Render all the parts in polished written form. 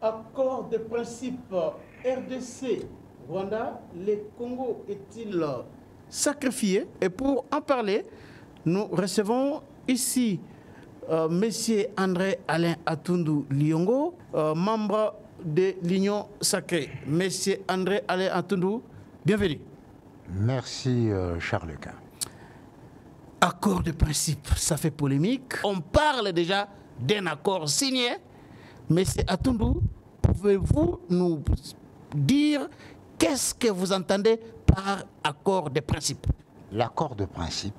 Accord de principe RDC, Rwanda, le Congo est-il sacrifié? Et pour en parler, nous recevons ici Monsieur André Alain Atundu Liongo, membre de l'Union Sacrée. Monsieur André Alain Atundu, bienvenue. Merci Charles Quint. Accord de principe, ça fait polémique. On parle déjà d'un accord signé. Monsieur Atundu, pouvez-vous nous dire qu'est-ce que vous entendez par accord de principe? L'accord de principe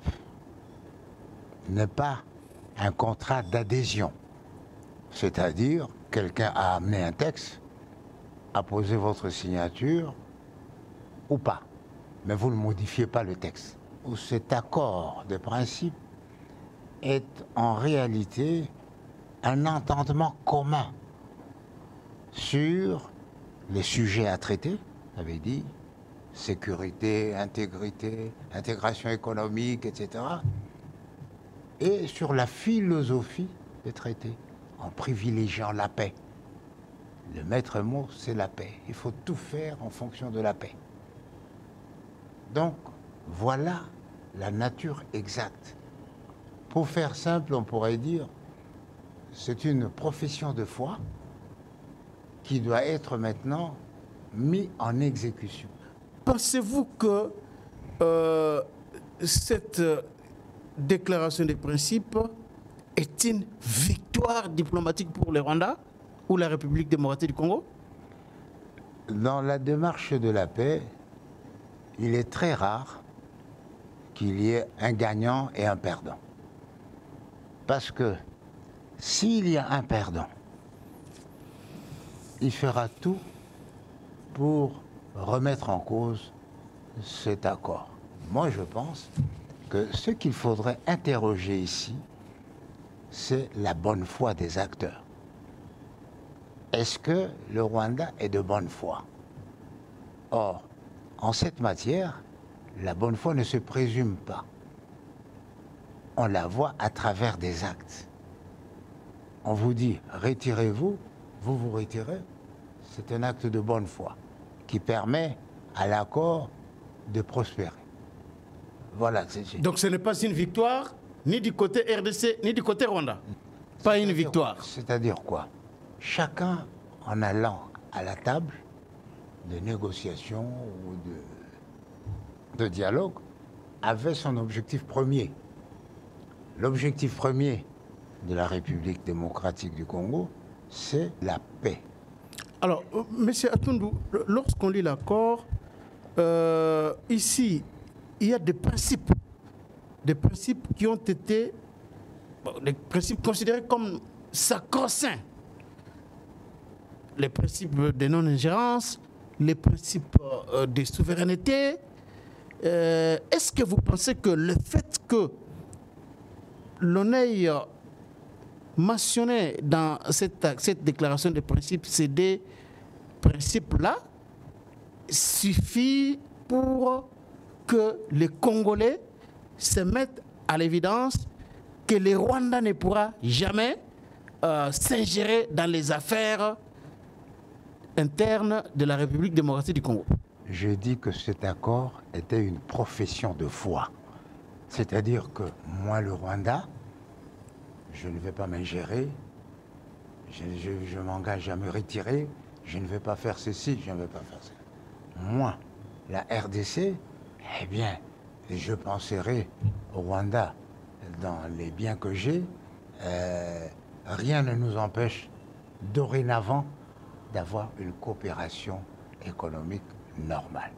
n'est pas un contrat d'adhésion. C'est-à-dire, quelqu'un a amené un texte, a posé votre signature ou pas. Mais vous ne modifiez pas le texte. Cet accord de principe est en réalité un entendement commun sur les sujets à traiter, ça veut dire sécurité, intégrité, intégration économique, etc. Et sur la philosophie des traités, en privilégiant la paix. Le maître mot, c'est la paix. Il faut tout faire en fonction de la paix. Donc, voilà la nature exacte. Pour faire simple, on pourrait dire, c'est une profession de foi qui doit être maintenant mise en exécution. Pensez-vous que cette déclaration des principes est une victoire diplomatique pour le Rwanda ou la République démocratique du Congo? Dans la démarche de la paix, il est très rare qu'il y ait un gagnant et un perdant. Parce que s'il y a un perdant, il fera tout pour remettre en cause cet accord. Moi, je pense que ce qu'il faudrait interroger ici, c'est la bonne foi des acteurs. Est-ce que le Rwanda est de bonne foi? Or, en cette matière, la bonne foi ne se présume pas. On la voit à travers des actes. On vous dit, retirez-vous, vous vous retirez. C'est un acte de bonne foi qui permet à l'accord de prospérer. Voilà. Donc ce n'est pas une victoire, ni du côté RDC, ni du côté Rwanda. Pas une victoire. C'est-à-dire quoi? Chacun, en allant à la table de négociation ou de dialogue, avait son objectif premier. L'objectif premier de la République démocratique du Congo, c'est la paix. Alors, Monsieur Atundu, lorsqu'on lit l'accord, ici, il y a des principes qui ont été, des principes considérés comme sacro-saints. Les principes de non-ingérence, les principes de souveraineté. Est-ce que vous pensez que le fait que l'on ait mentionné dans cette déclaration de principes, ces deux principes-là, suffit pour que les Congolais se mettent à l'évidence que le Rwanda ne pourra jamais s'ingérer dans les affaires internes de la République démocratique du Congo? J'ai dit que cet accord était une profession de foi. C'est-à-dire que moi, le Rwanda, je ne vais pas m'ingérer, je m'engage à me retirer, je ne vais pas faire ceci, je ne vais pas faire ça. Moi, la RDC, eh bien, je penserai au Rwanda dans les biens que j'ai. Rien ne nous empêche dorénavant d'avoir une coopération économique normale.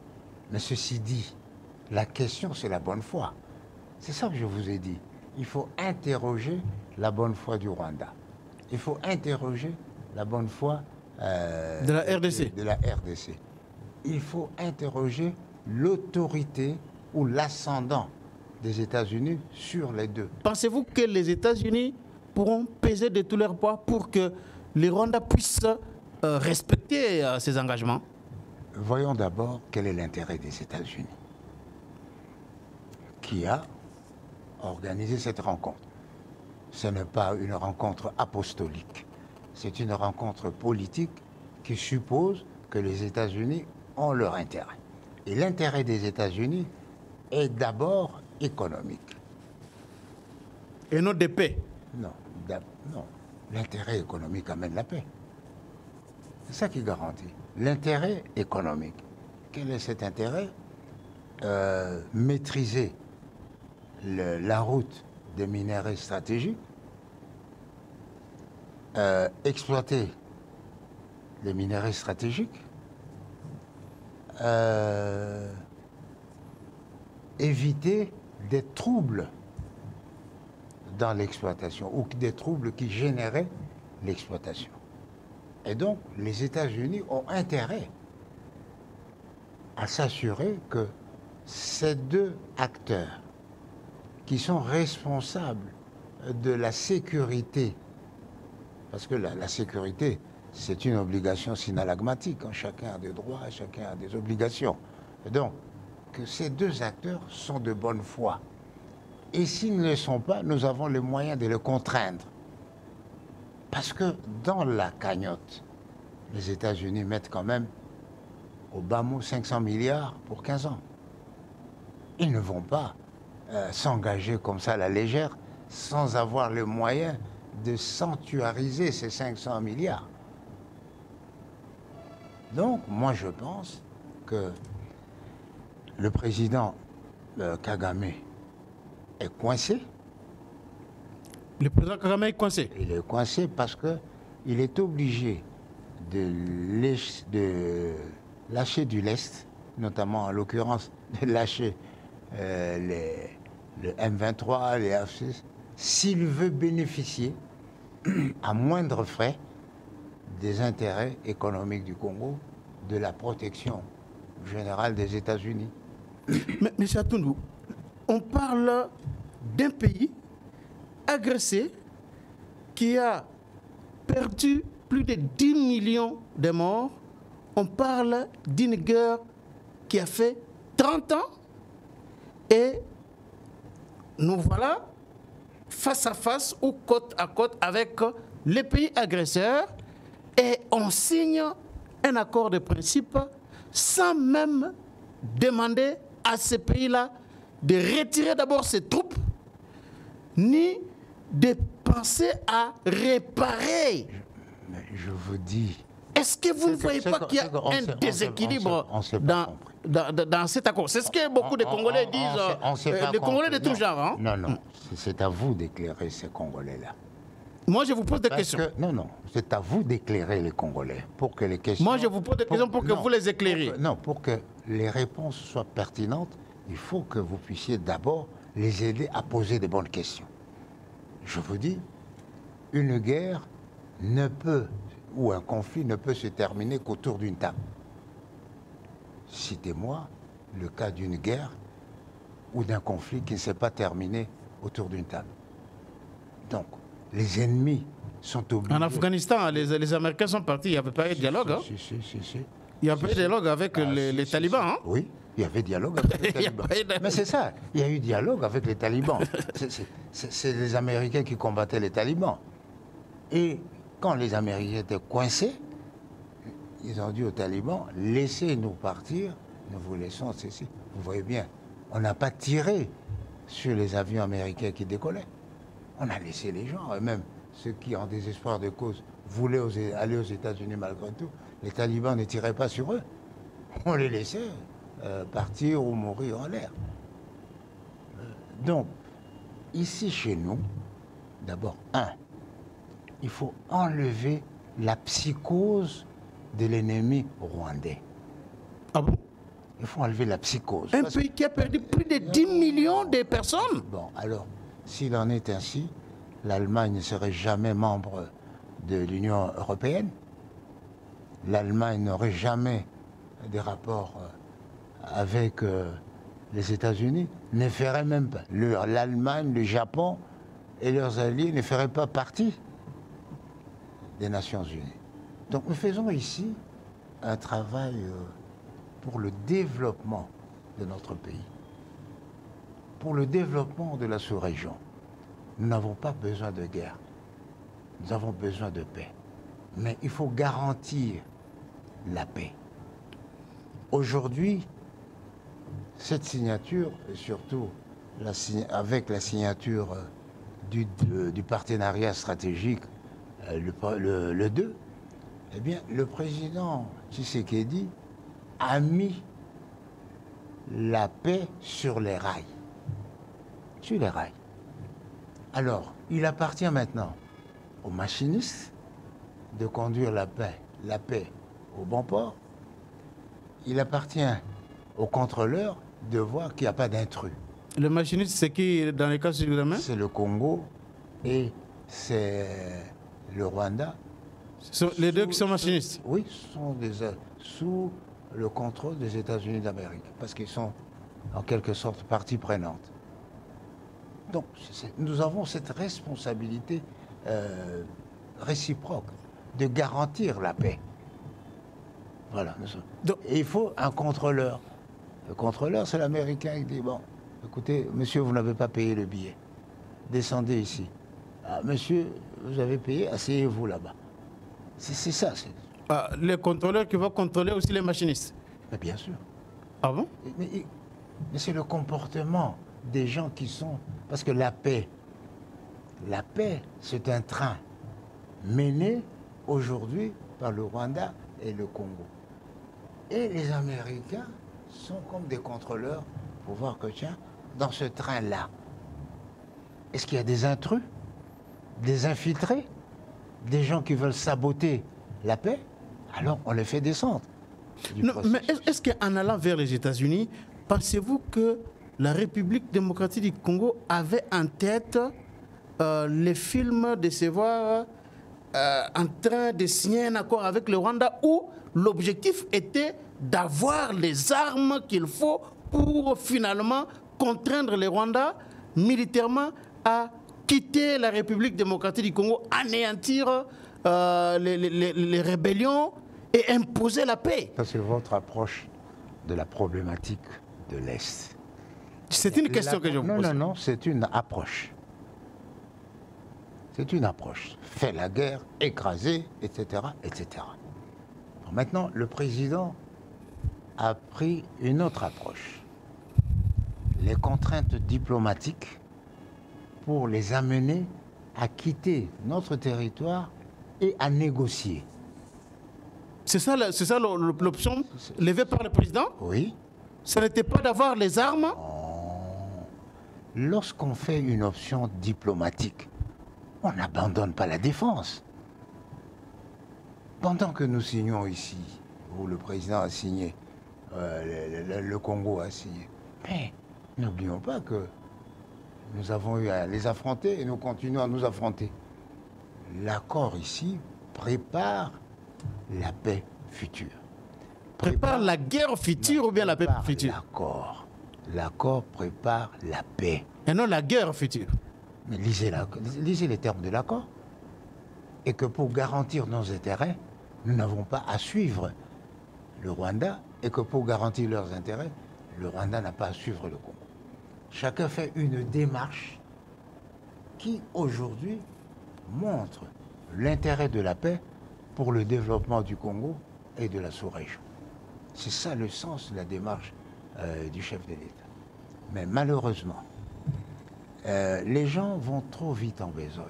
Mais ceci dit, la question, c'est la bonne foi. C'est ça que je vous ai dit. Il faut interroger la bonne foi du Rwanda. Il faut interroger la bonne foi de la RDC. De la RDC. Il faut interroger l'autorité ou l'ascendant des États-Unis sur les deux. Pensez-vous que les États-Unis pourront peser de tout leur poids pour que les Rwandais puissent respecter ces engagements? Voyons d'abord quel est l'intérêt des États-Unis qui a organisé cette rencontre. Ce n'est pas une rencontre apostolique, c'est une rencontre politique qui suppose que les États-Unis ont leur intérêt. Et l'intérêt des États-Unis est d'abord économique. Et non de paix. Non, non. L'intérêt économique amène la paix. C'est ça qui garantit. L'intérêt économique. Quel est cet intérêt? Maîtriser la route des minéraux stratégiques, exploiter les minéraux stratégiques, éviter des troubles dans l'exploitation ou des troubles qui généraient l'exploitation. Et donc, les États-Unis ont intérêt à s'assurer que ces deux acteurs qui sont responsables de la sécurité, parce que la sécurité, c'est une obligation synalagmatique, hein, chacun a des droits, chacun a des obligations. Et donc, que ces deux acteurs sont de bonne foi. Et s'ils ne le sont pas, nous avons les moyens de les contraindre. Parce que dans la cagnotte, les États-Unis mettent quand même au bas mot 500 milliards pour 15 ans. Ils ne vont pas s'engager comme ça à la légère sans avoir les moyens de sanctuariser ces 500 milliards. Donc, moi, je pense que le président Kagame est coincé. Le président Kagame est coincé. Il est coincé parce qu'il est obligé de lâcher du lest, notamment en l'occurrence de lâcher le M23, les F-6, s'il veut bénéficier à moindre frais des intérêts économiques du Congo, de la protection générale des États-Unis. Mais M. Atundou, on parle d'un pays agressé qui a perdu plus de 10 millions de morts. On parle d'une guerre qui a fait 30 ans et nous voilà face à face ou côte à côte avec les pays agresseurs et on signe un accord de principe sans même demander à ces pays-là de retirer d'abord ses troupes ni de penser à réparer. Mais je vous dis... Est-ce que vous ne voyez pas qu'il y a un déséquilibre dans cet accord? C'est ce que beaucoup de Congolais disent, les Congolais de tout genre. Hein? Non, non, c'est à vous d'éclairer ces Congolais-là. Moi, je vous pose des questions. Non, non, c'est à vous d'éclairer les Congolais pour que les questions... Moi, je vous pose des questions pour que vous les éclairiez. Non, pour que les réponses soient pertinentes, il faut que vous puissiez d'abord les aider à poser des bonnes questions. Je vous dis, une guerre ne peut, ou un conflit ne peut se terminer qu'autour d'une table. Citez-moi le cas d'une guerre ou d'un conflit qui ne s'est pas terminé autour d'une table. Donc, les ennemis sont obligés... En Afghanistan, les Américains sont partis, il n'y avait pas eu de dialogue. Hein? Il y avait eu dialogue avec les talibans. Hein? Oui, il y avait dialogue avec les talibans. Mais c'est ça, il y a eu dialogue avec les talibans. C'est les Américains qui combattaient les talibans. Et quand les Américains étaient coincés, ils ont dit aux talibans, laissez-nous partir, nous vous laissons ceci. Vous voyez bien, on n'a pas tiré sur les avions américains qui décollaient. On a laissé les gens, et même ceux qui, en désespoir de cause, voulaient aller aux États-Unis malgré tout, les talibans ne tiraient pas sur eux. On les laissait partir ou mourir en l'air. Donc, ici chez nous, d'abord, il faut enlever la psychose de l'ennemi rwandais. Ah bon? Il faut enlever la psychose. Un pays qui a perdu plus de 10 millions de personnes. Bon, alors, s'il en est ainsi, l'Allemagne ne serait jamais membre de l'Union européenne. L'Allemagne n'aurait jamais des rapports avec les États-Unis, ne ferait même pas. L'Allemagne, le Japon et leurs alliés ne feraient pas partie des Nations Unies. Donc nous faisons ici un travail pour le développement de notre pays, pour le développement de la sous-région. Nous n'avons pas besoin de guerre, nous avons besoin de paix. Mais il faut garantir la paix. Aujourd'hui, cette signature, et surtout avec la signature du partenariat stratégique, le 2, eh bien, le président Tshisekedi a mis la paix sur les rails. Sur les rails. Alors, il appartient maintenant aux machinistes de conduire la paix au bon port. Il appartient aux contrôleurs de voir qu'il n'y a pas d'intrus. Le machiniste, c'est qui dans les cas sur la main? C'est le Congo et c'est le Rwanda. Ce sont les deux qui sont machinistes? Oui, sont sous le contrôle des États-Unis d'Amérique, parce qu'ils sont en quelque sorte partie prenante. Donc, nous avons cette responsabilité réciproque de garantir la paix. Voilà. Donc, et il faut un contrôleur. Le contrôleur, c'est l'Américain qui dit, bon, écoutez, monsieur, vous n'avez pas payé le billet. Descendez ici. Ah, monsieur, vous avez payé, asseyez-vous là-bas. C'est ça. Les contrôleurs qui vont contrôler aussi les machinistes? Mais bien sûr. Ah bon? Mais c'est le comportement des gens qui sont... Parce que la paix, c'est un train mené aujourd'hui par le Rwanda et le Congo. Et les Américains sont comme des contrôleurs pour voir que, tiens, dans ce train-là, est-ce qu'il y a des intrus, des infiltrés, des gens qui veulent saboter la paix? Alors on les fait descendre. Non, mais est-ce qu'en allant vers les États-Unis, pensez-vous que la République démocratique du Congo avait en tête les films de se voir en train de signer un accord avec le Rwanda où l'objectif était d'avoir les armes qu'il faut pour finalement contraindre les Rwandais militairement à quitter la République démocratique du Congo, anéantir les rébellions et imposer la paix? Ça, c'est votre approche de la problématique de l'Est. C'est une question que je vous pose. Non, c'est une approche. C'est une approche. Fait la guerre, écraser, etc., etc. Bon, maintenant, le président a pris une autre approche. Les contraintes diplomatiques pour les amener à quitter notre territoire et à négocier. C'est ça l'option levée par le président? Oui. Ce n'était pas d'avoir les armes? Lorsqu'on fait une option diplomatique, on n'abandonne pas la défense. Pendant que nous signons ici, où le président a signé, le Congo a signé, mais n'oublions pas que nous avons eu à les affronter et nous continuons à nous affronter. L'accord ici prépare la paix future. Prépare la guerre future ou bien la paix future? L'accord prépare la paix. Et non la guerre future. Mais lisez les termes de l'accord. Et que pour garantir nos intérêts, nous n'avons pas à suivre le Rwanda. Et que pour garantir leurs intérêts, le Rwanda n'a pas à suivre le Congo. Chacun fait une démarche qui, aujourd'hui, montre l'intérêt de la paix pour le développement du Congo et de la sous-région. C'est ça le sens de la démarche du chef de l'État. Mais malheureusement, les gens vont trop vite en besogne.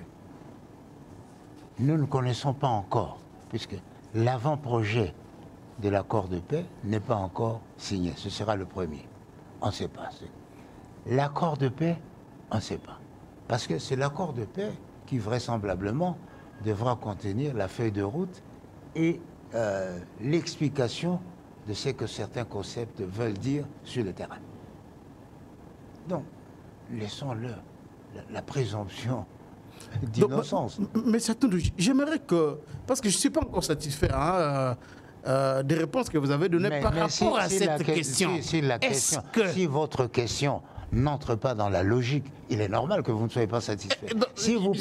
Nous ne connaissons pas encore, puisque l'avant-projet de l'accord de paix n'est pas encore signé. Ce sera le premier. On ne sait pas. L'accord de paix, on ne sait pas. Parce que c'est l'accord de paix qui vraisemblablement devra contenir la feuille de route et l'explication de ce que certains concepts veulent dire sur le terrain. Donc, laissons-le la présomption d'innocence. Mais j'aimerais que, parce que je ne suis pas encore satisfait des réponses que vous avez données par rapport à cette question. Si votre question n'entre pas dans la logique, il est normal que vous ne soyez pas satisfait. Si vous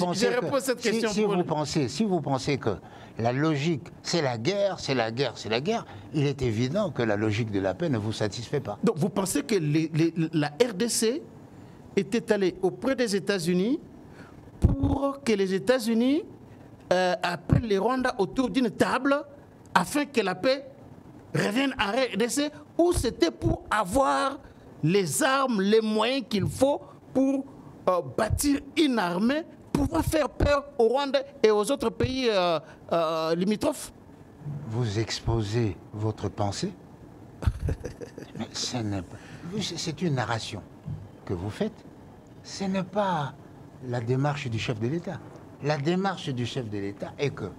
pensez que la logique, c'est la guerre, c'est la guerre, c'est la guerre, il est évident que la logique de la paix ne vous satisfait pas. Donc vous pensez que la RDC était allée auprès des États-Unis pour que les États-Unis appellent les Rwandais autour d'une table afin que la paix reviennent en RDC ou c'était pour avoir les armes, les moyens qu'il faut pour bâtir une armée, pouvoir faire peur au Rwanda et aux autres pays limitrophes? Vous exposez votre pensée. Mais c'est une narration que vous faites. Ce n'est pas la démarche du chef de l'État. La démarche du chef de l'État est que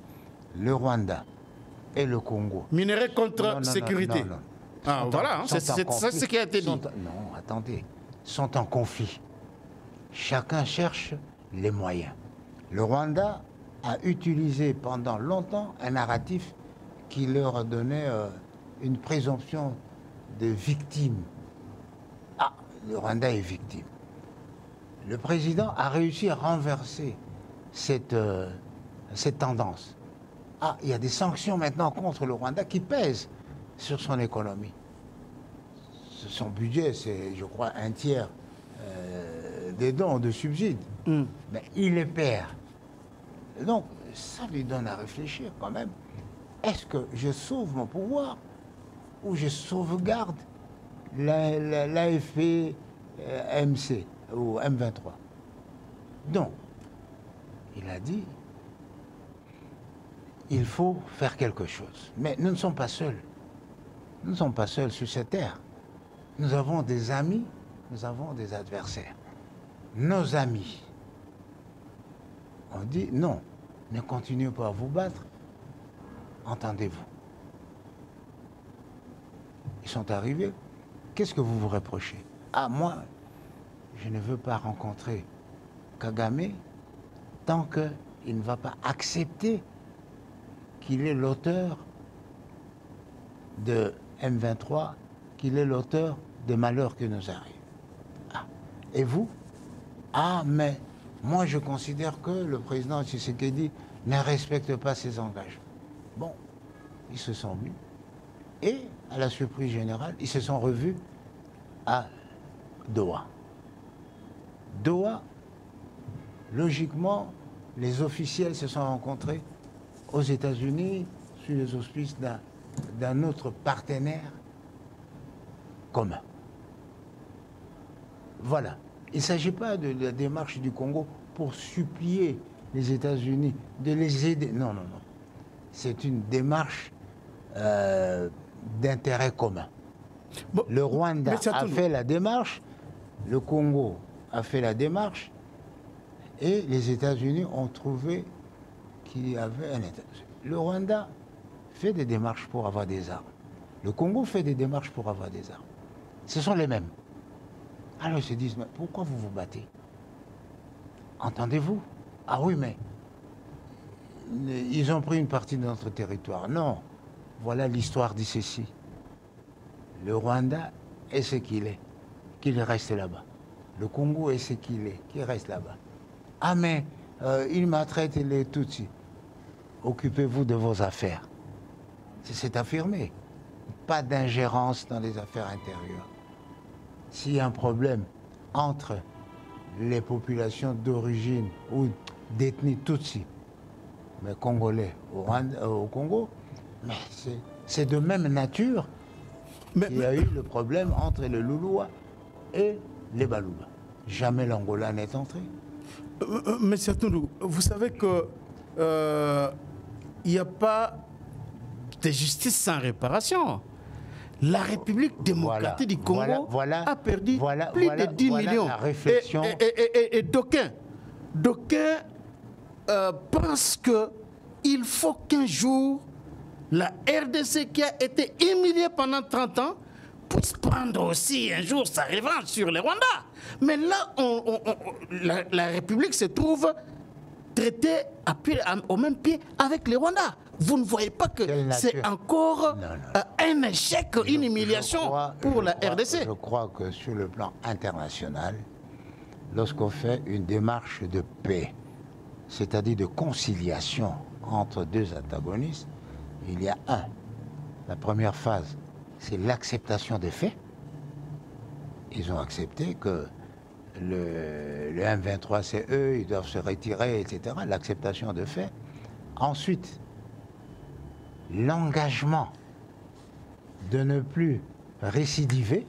le Rwanda et le Congo... Minerai contre sécurité. Non. Ah, voilà, c'est ça ce qui a été dit. Non, attendez. Sont en conflit. Chacun cherche les moyens. Le Rwanda a utilisé pendant longtemps un narratif qui leur donnait une présomption de victime. Ah, le Rwanda est victime. Le président a réussi à renverser cette tendance. Ah, il y a des sanctions maintenant contre le Rwanda qui pèsent sur son économie. Son budget, c'est, je crois, un tiers des dons de subsides. Mais il les perd. Donc, ça lui donne à réfléchir quand même. Est-ce que je sauve mon pouvoir ou je sauvegarde l'AFP MC ou M23? Donc, il a dit, il faut faire quelque chose. Mais nous ne sommes pas seuls. Nous ne sommes pas seuls sur cette terre. Nous avons des amis, nous avons des adversaires. Nos amis ont dit, non, ne continuez pas à vous battre, entendez-vous. Ils sont arrivés. Qu'est-ce que vous vous reprochez? Ah, moi, je ne veux pas rencontrer Kagame tant qu'il ne va pas accepter qu'il est l'auteur de M23, qu'il est l'auteur des malheurs qui nous arrivent. Ah. Et vous? Ah, mais moi je considère que le président Tshisekedi ne respecte pas ses engagements. Bon, ils se sont vus. Et, à la surprise générale, ils se sont revus à Doha. Doha, logiquement, les officiels se sont rencontrés aux États-Unis sous les auspices d'un autre partenaire commun. Voilà. Il ne s'agit pas de la démarche du Congo pour supplier les États-Unis de les aider. Non, non, non. C'est une démarche d'intérêt commun. Bon, le Rwanda a fait la démarche, le Congo a fait la démarche, et les États-Unis ont trouvé qu'il y avait un État. Le Rwanda fait des démarches pour avoir des armes. Le Congo fait des démarches pour avoir des armes. Ce sont les mêmes. Alors ils se disent, mais pourquoi vous vous battez? Entendez-vous? Ah oui, mais ils ont pris une partie de notre territoire. Non. Voilà l'histoire dit ceci. Le Rwanda est ce qu'il est, qu'il reste là-bas. Le Congo est ce qu'il est, qu'il reste là-bas. Ah mais, il maltraite les Tutsis. Occupez-vous de vos affaires. C'est affirmé. Pas d'ingérence dans les affaires intérieures. S'il y a un problème entre les populations d'origine ou d'ethnie Tutsi, mais congolais au Congo, mais c'est de même nature qu'il y a eu le problème entre les Lulua et les Baluba. Jamais l'Angola n'est entré. Mais surtout, vous savez que il n'y a pas de justice sans réparation. La République démocratique du Congo a perdu plus de 10 millions. La réflexion. Et d'aucuns pensent qu'il faut qu'un jour, la RDC qui a été humiliée pendant 30 ans puisse prendre aussi un jour sa revanche sur les Rwandais. Mais là, la République se trouve traitée au même pied avec les Rwandais. Vous ne voyez pas que c'est encore un échec, une humiliation pour la RDC? Je crois que sur le plan international, lorsqu'on fait une démarche de paix, c'est-à-dire de conciliation entre deux antagonistes, il y a la première phase, c'est l'acceptation des faits. Ils ont accepté que le M23, c'est eux, ils doivent se retirer, etc. L'acceptation de faits. Ensuite, l'engagement de ne plus récidiver,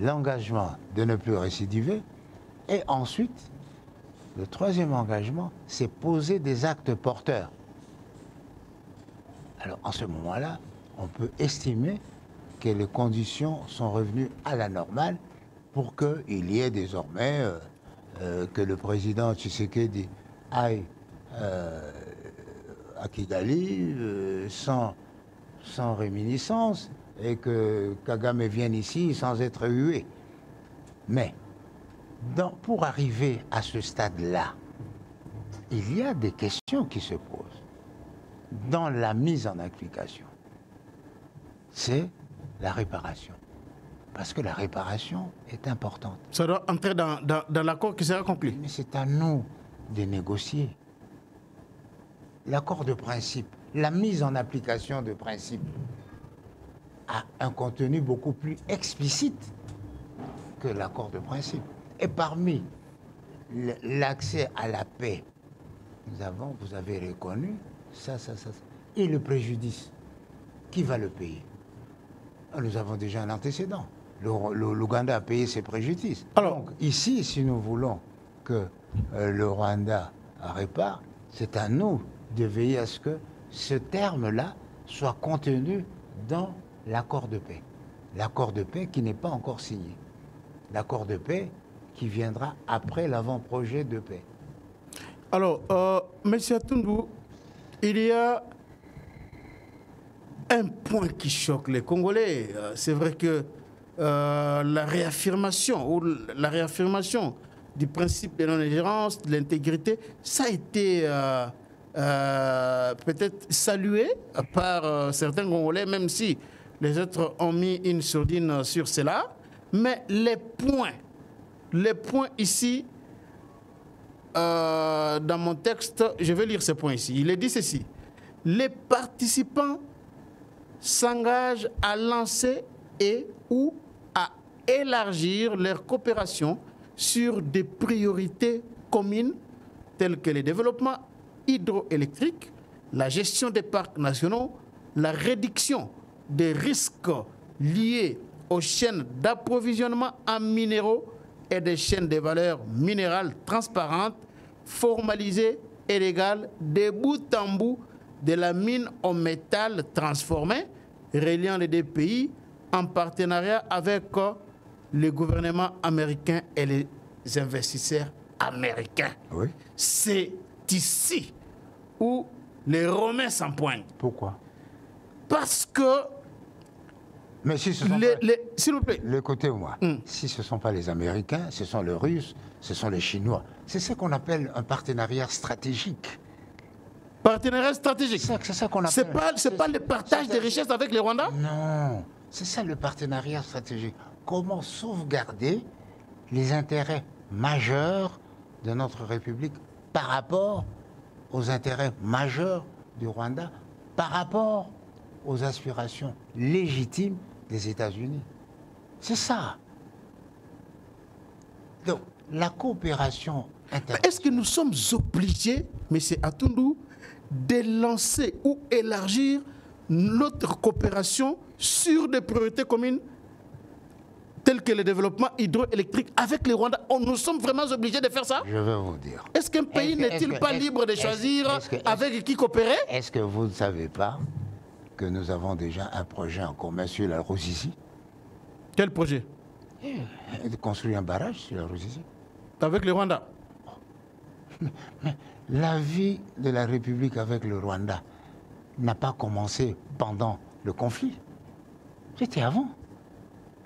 l'engagement de ne plus récidiver, et ensuite, le troisième engagement, c'est poser des actes porteurs. Alors, en ce moment-là, on peut estimer que les conditions sont revenues à la normale pour qu'il y ait désormais que le président Tshisekedi aille à Kigali sans réminiscence et que Kagame vienne ici sans être hué. Mais pour arriver à ce stade-là, il y a des questions qui se posent dans la mise en application. C'est la réparation. Parce que la réparation est importante. Ça doit entrer dans l'accord qui sera conclu. Mais c'est à nous de négocier. L'accord de principe, la mise en application de principe a un contenu beaucoup plus explicite que l'accord de principe. Et parmi l'accès à la paix, vous avez reconnu ça. Et le préjudice, qui va le payer? Nous avons déjà un antécédent. L'Ouganda a payé ses préjudices. Alors, donc, ici, si nous voulons que le Rwanda répare, c'est à nous de veiller à ce que ce terme-là soit contenu dans l'accord de paix. L'accord de paix qui n'est pas encore signé. L'accord de paix qui viendra après l'avant-projet de paix. Alors, M. Atundou, il y a un point qui choque les Congolais. C'est vrai que la réaffirmation du principe de non-ingérence, de l'intégrité, ça a été peut-être salué par certains Congolais, même si les autres ont mis une sourdine sur cela. Mais les points ici, dans mon texte, je vais lire ces points ici. Il est dit ceci: les participants s'engagent à lancer et ou à élargir leur coopération sur des priorités communes telles que le développement hydroélectrique, la gestion des parcs nationaux, la réduction des risques liés aux chaînes d'approvisionnement en minéraux et des chaînes de valeur minérale transparentes, formalisées et légales de bout en bout de la mine au métal transformé, reliant les deux pays en partenariat avec le gouvernement américain et les investisseurs américains. Oui. C'est ici où les Romains s'empoignent. Pourquoi? Parce que... Mais si ce sont s'il vous plaît. Écoutez-moi. Si ce ne sont pas les Américains, ce sont les Russes, ce sont les Chinois. C'est ce qu'on appelle un partenariat stratégique. Partenariat stratégique. C'est ça qu'on appelle. C'est pas le partage des richesses avec les Rwandais? Non, c'est ça le partenariat stratégique. Comment sauvegarder les intérêts majeurs de notre République par rapport aux intérêts majeurs du Rwanda, par rapport aux aspirations légitimes des États-Unis. C'est ça. Donc, la coopération internationale... Est-ce que nous sommes obligés, M. Atundou, de lancer ou élargir notre coopération sur des priorités communes telles que le développement hydroélectrique avec les Rwandais? Nous sommes vraiment obligés de faire ça? Je vais vous dire. Est-ce qu'un pays n'est-il pas libre de choisir avec qui coopérer? Est-ce que vous ne savez pas que nous avons déjà un projet en commun sur la Russie? Quel projet? De construire un barrage sur la Russie. Avec le Rwanda? Mais la vie de la République avec le Rwanda n'a pas commencé pendant le conflit. C'était avant.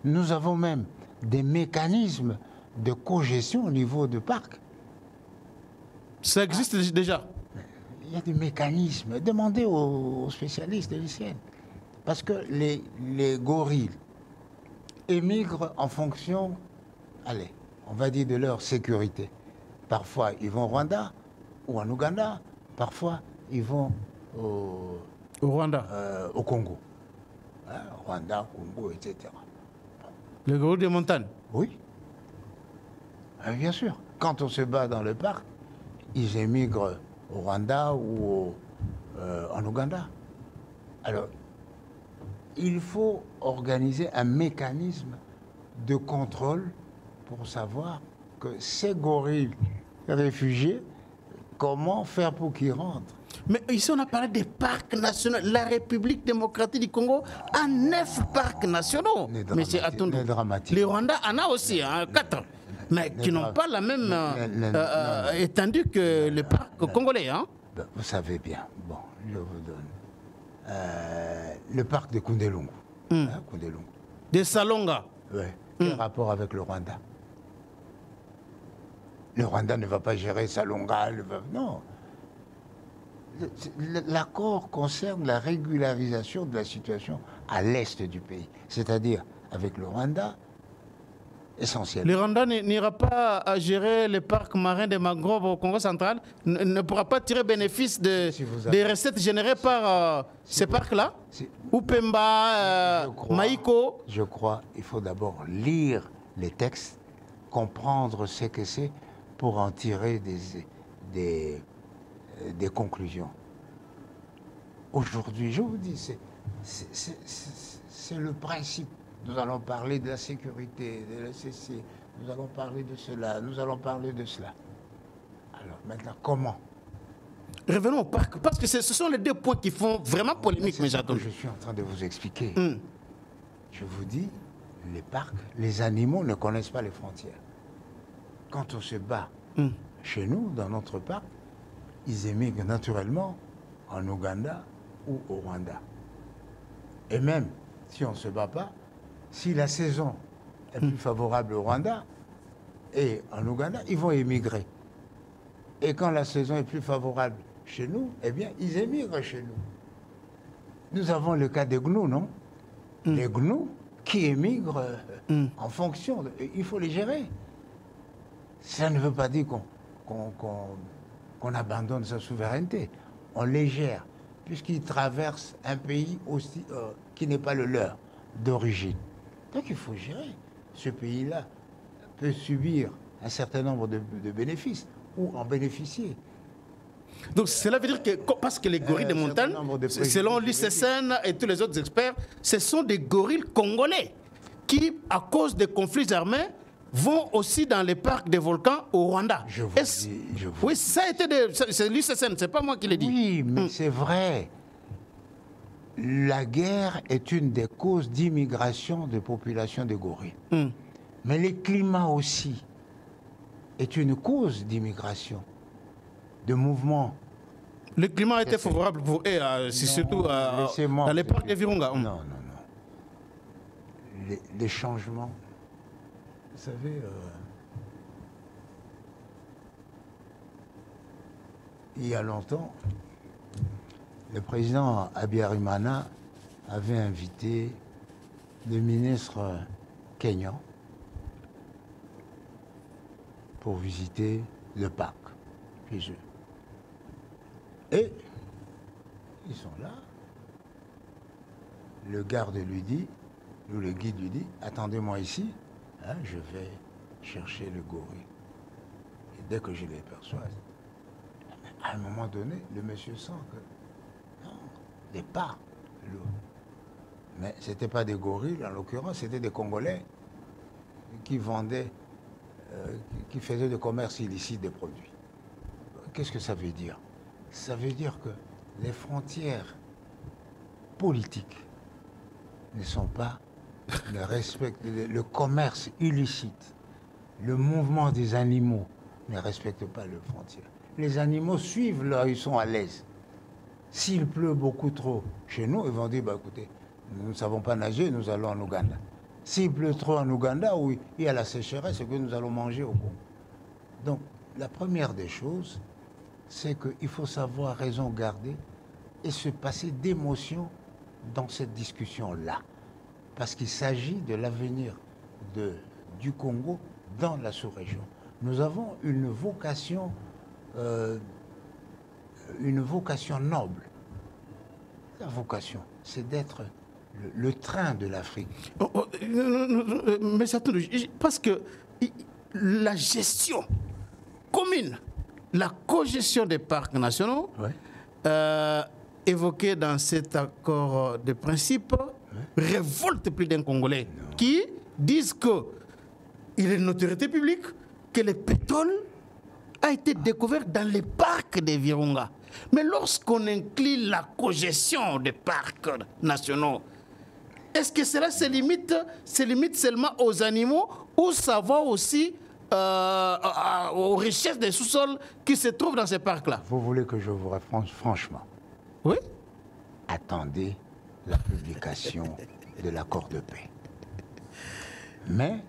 Nous avons même des mécanismes de cogestion au niveau du parc. Ça existe déjà? Il y a des mécanismes. Demandez aux spécialistes de l'ICN. Parce que les gorilles émigrent en fonction, allez, on va dire de leur sécurité. Parfois, ils vont au Rwanda ou en Ouganda. Parfois, ils vont au Rwanda, au Congo. Rwanda, Congo, etc. Les gorilles des montagnes? Oui. Bien sûr. Quand on se bat dans le parc, ils émigrent au Rwanda ou en Ouganda. Alors, il faut organiser un mécanisme de contrôle pour savoir que ces gorilles réfugiés, comment faire pour qu'ils rentrent. Mais ici, on a parlé des parcs nationaux. La République démocratique du Congo a 9 parcs nationaux. Monsieur Atondo. Le Rwanda en a aussi 4, mais qui n'ont pas la même étendue que les parcs congolais. Hein? Vous savez bien. Bon, je vous donne. Le parc de Kundelungu. Kundelungu. De Salonga. Oui. Quel rapport avec le Rwanda? Le Rwanda ne va pas gérer Salonga. Non. L'accord concerne la régularisation de la situation à l'est du pays, c'est-à-dire avec le Rwanda, essentiel. Le Rwanda n'ira pas à gérer les parcs marins des mangroves au Congo central, ne pourra pas tirer bénéfice des recettes générées par ces parcs-là, ou Pemba, Maïko. Je crois qu'il faut d'abord lire les textes, comprendre ce que c'est pour en tirer des conclusions. Aujourd'hui, je vous dis, c'est le principe. Nous allons parler de la sécurité, de la CC, nous allons parler de cela, nous allons parler de cela. Alors maintenant, comment? Revenons au parc, parce que ce sont les 2 points qui font vraiment polémique, mais j'attends. Je suis en train de vous expliquer. Je vous dis, les parcs, les animaux ne connaissent pas les frontières. Quand on se bat chez nous, dans notre parc, ils émigrent naturellement en Ouganda ou au Rwanda. Et même si on ne se bat pas, si la saison est plus favorable au Rwanda et en Ouganda, ils vont émigrer. Et quand la saison est plus favorable chez nous, eh bien, ils émigrent chez nous. Nous avons le cas des gnous, non? Les gnous qui émigrent en fonction. Il faut les gérer. Ça ne veut pas dire qu'on abandonne sa souveraineté. On les gère, puisqu'ils traversent un pays aussi qui n'est pas le leur, d'origine. Donc il faut gérer. Ce pays-là peut subir un certain nombre de bénéfices ou en bénéficier. Donc cela veut dire que, parce que les gorilles de montagne, selon l'UCSN et tous les autres experts, ce sont des gorilles congolais qui, à cause des conflits armés, vont aussi dans les parcs des volcans au Rwanda. Oui, ça a été c'est l'UCSN, c'est pas moi qui l'ai dit. Oui, mais c'est vrai. La guerre est une des causes d'immigration de populations de gorilles. Mais le climat aussi est une cause d'immigration, de mouvement. Le climat a été favorable pour eux, surtout dans les parcs de Virunga. Non, non, non. Les changements. Vous savez, il y a longtemps, le président Habyarimana avait invité le ministre kényan pour visiter le parc chez eux. Et ils sont là. Le garde lui dit, ou le guide lui dit, attendez-moi ici. Hein, je vais chercher le gorille. Et dès que je les perçois, à un moment donné, le monsieur sent que non, des pas. Mais ce n'était pas des gorilles, en l'occurrence, c'était des Congolais qui vendaient, qui faisaient du commerce illicite des produits. Qu'est-ce que ça veut dire? Ça veut dire que les frontières politiques ne sont pas le commerce illicite, le mouvement des animaux ne respectent pas les frontières. Les animaux suivent là où ils sont à l'aise. S'il pleut beaucoup trop chez nous, ils vont dire, bah, écoutez, nous ne savons pas nager, nous allons en Ouganda. S'il pleut trop en Ouganda, où il y a la sécheresse, c'est que nous allons manger au Congo. Donc, la première des choses, c'est qu'il faut savoir raison garder et se passer d'émotion dans cette discussion-là. Parce qu'il s'agit de l'avenir du Congo dans la sous-région. Nous avons une vocation noble. La vocation, c'est d'être le train de l'Afrique. Mais ça, parce que la gestion commune, la cogestion des parcs nationaux, ouais. Évoquée dans cet accord de principe, révolte plus d'un Congolais qui disent qu'il est une autorité publique, que le pétrole a été découvert dans les parcs de Virunga. Mais lorsqu'on inclut la cogestion des parcs nationaux, est-ce que cela se limite seulement aux animaux ou ça va aussi aux richesses des sous-sols qui se trouvent dans ces parcs-là? Vous voulez que je vous réponde franchement? Oui. Attendez la publication de l'accord de paix. Mais,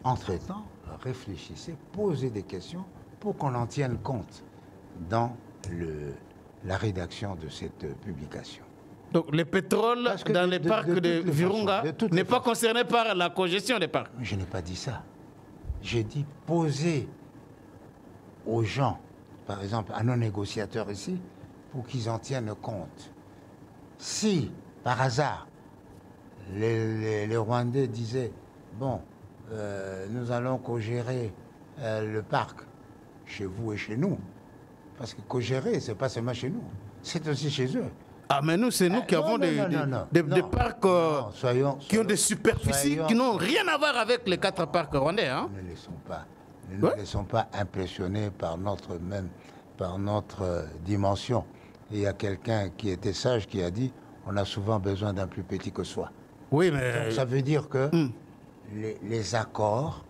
entre-temps, réfléchissez, posez des questions pour qu'on en tienne compte dans la rédaction de cette publication. Donc le pétrole dans les parcs de Virunga n'est pas concerné par la cogestion des parcs? Je n'ai pas dit ça. J'ai dit poser aux gens, par exemple à nos négociateurs ici, pour qu'ils en tiennent compte. Si, par hasard, les Rwandais disaient, bon, nous allons co-gérer le parc chez vous et chez nous, parce que co-gérer, ce n'est pas seulement chez nous, c'est aussi chez eux. Ah, mais nous, c'est nous qui avons des parcs qui ont des superficies qui n'ont rien à voir avec les 4 parcs rwandais. Hein? Ne nous laissons pas impressionnés par notre dimension. Il y a quelqu'un qui était sage qui a dit on a souvent besoin d'un plus petit que soi. Oui, mais... Donc, ça veut dire que les accords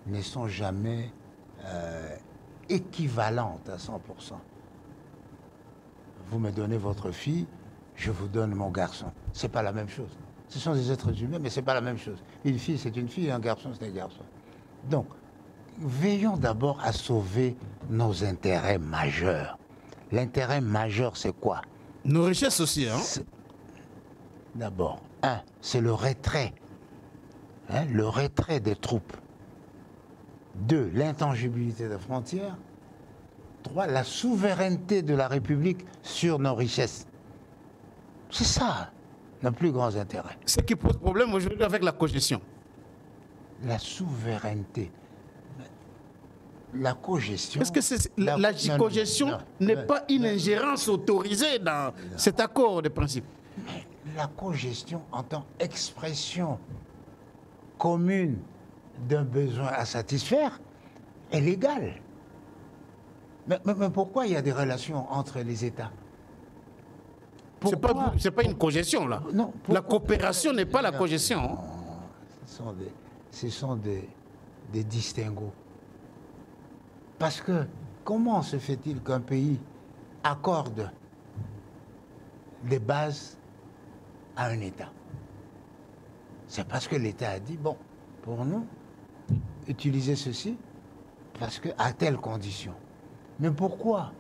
ne sont jamais équivalents à 100%. Vous me donnez votre fille, je vous donne mon garçon. C'est pas la même chose. Ce sont des êtres humains, mais c'est pas la même chose. Une fille, c'est une fille, un garçon, c'est un garçon. Donc, veillons d'abord à sauver nos intérêts majeurs. L'intérêt majeur, c'est quoi? Nos richesses aussi, hein? D'abord, c'est le retrait. Le retrait des troupes. 2, l'intangibilité des frontières. 3, la souveraineté de la République sur nos richesses. C'est ça, nos plus grands intérêts. Ce qui pose problème aujourd'hui avec la cogestion. La souveraineté. La cogestion... Est-ce que la cogestion n'est pas une ingérence autorisée dans cet accord de principe? Mais la cogestion en tant qu'expression commune d'un besoin à satisfaire est légale. Mais pourquoi il y a des relations entre les États? C'est pas une cogestion, là. Non, la coopération n'est pas la cogestion. Non, ce sont des distinguos. Parce que comment se fait-il qu'un pays accorde des bases à un État? C'est parce que l'État a dit, bon, pour nous, utilisez ceci, parce que à telle condition. Mais pourquoi,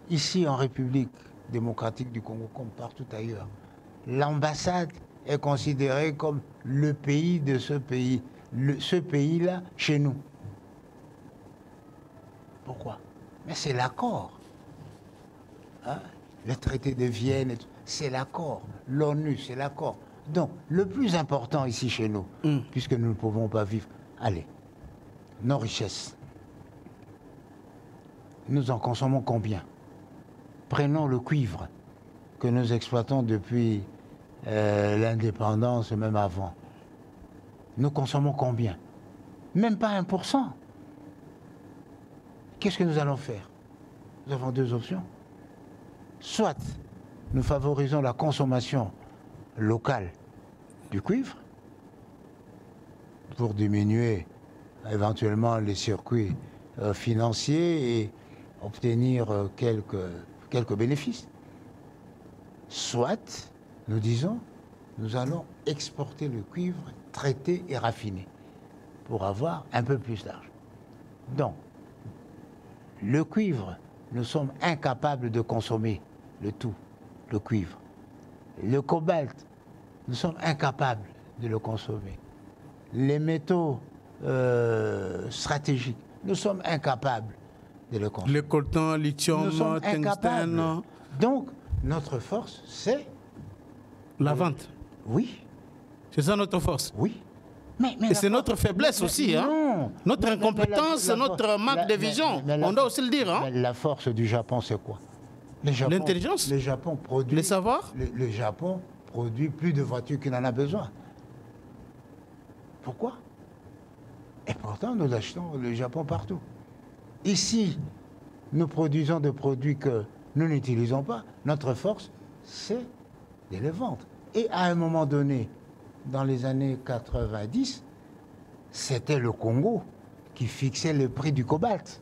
ici en République démocratique du Congo, comme partout ailleurs, l'ambassade est considérée comme le pays de ce pays, ce pays-là, chez nous? Pourquoi? Mais c'est l'accord. Hein? Le traité de Vienne, c'est l'accord. L'ONU, c'est l'accord. Donc, le plus important ici chez nous, puisque nous ne pouvons pas vivre, allez, nos richesses. Nous en consommons combien? Prenons le cuivre que nous exploitons depuis l'indépendance, même avant. Nous consommons combien? Même pas 1%. Qu'est-ce que nous allons faire? Nous avons 2 options. Soit nous favorisons la consommation locale du cuivre pour diminuer éventuellement les circuits financiers et obtenir quelques bénéfices. Soit, nous disons, nous allons exporter le cuivre traité et raffiné pour avoir un peu plus d'argent. Donc, le cuivre, nous sommes incapables de consommer le tout, le cuivre. Le cobalt, nous sommes incapables de le consommer. Les métaux stratégiques, nous sommes incapables de le consommer. Le coltan, lithium, tungstène. Donc, notre force, c'est... la vente. Oui. C'est ça notre force. Oui. Et c'est notre faiblesse aussi. Hein? Notre incompétence, notre manque de vision. On doit aussi le dire. Hein? La force du Japon, c'est quoi? L'intelligence? Le Japon produit... Les savoirs? Le Japon produit plus de voitures qu'il en a besoin. Pourquoi? Et pourtant, nous achetons le Japon partout. Ici, nous produisons des produits que nous n'utilisons pas. Notre force, c'est de les vendre. Et à un moment donné, dans les années 90, c'était le Congo qui fixait le prix du cobalt.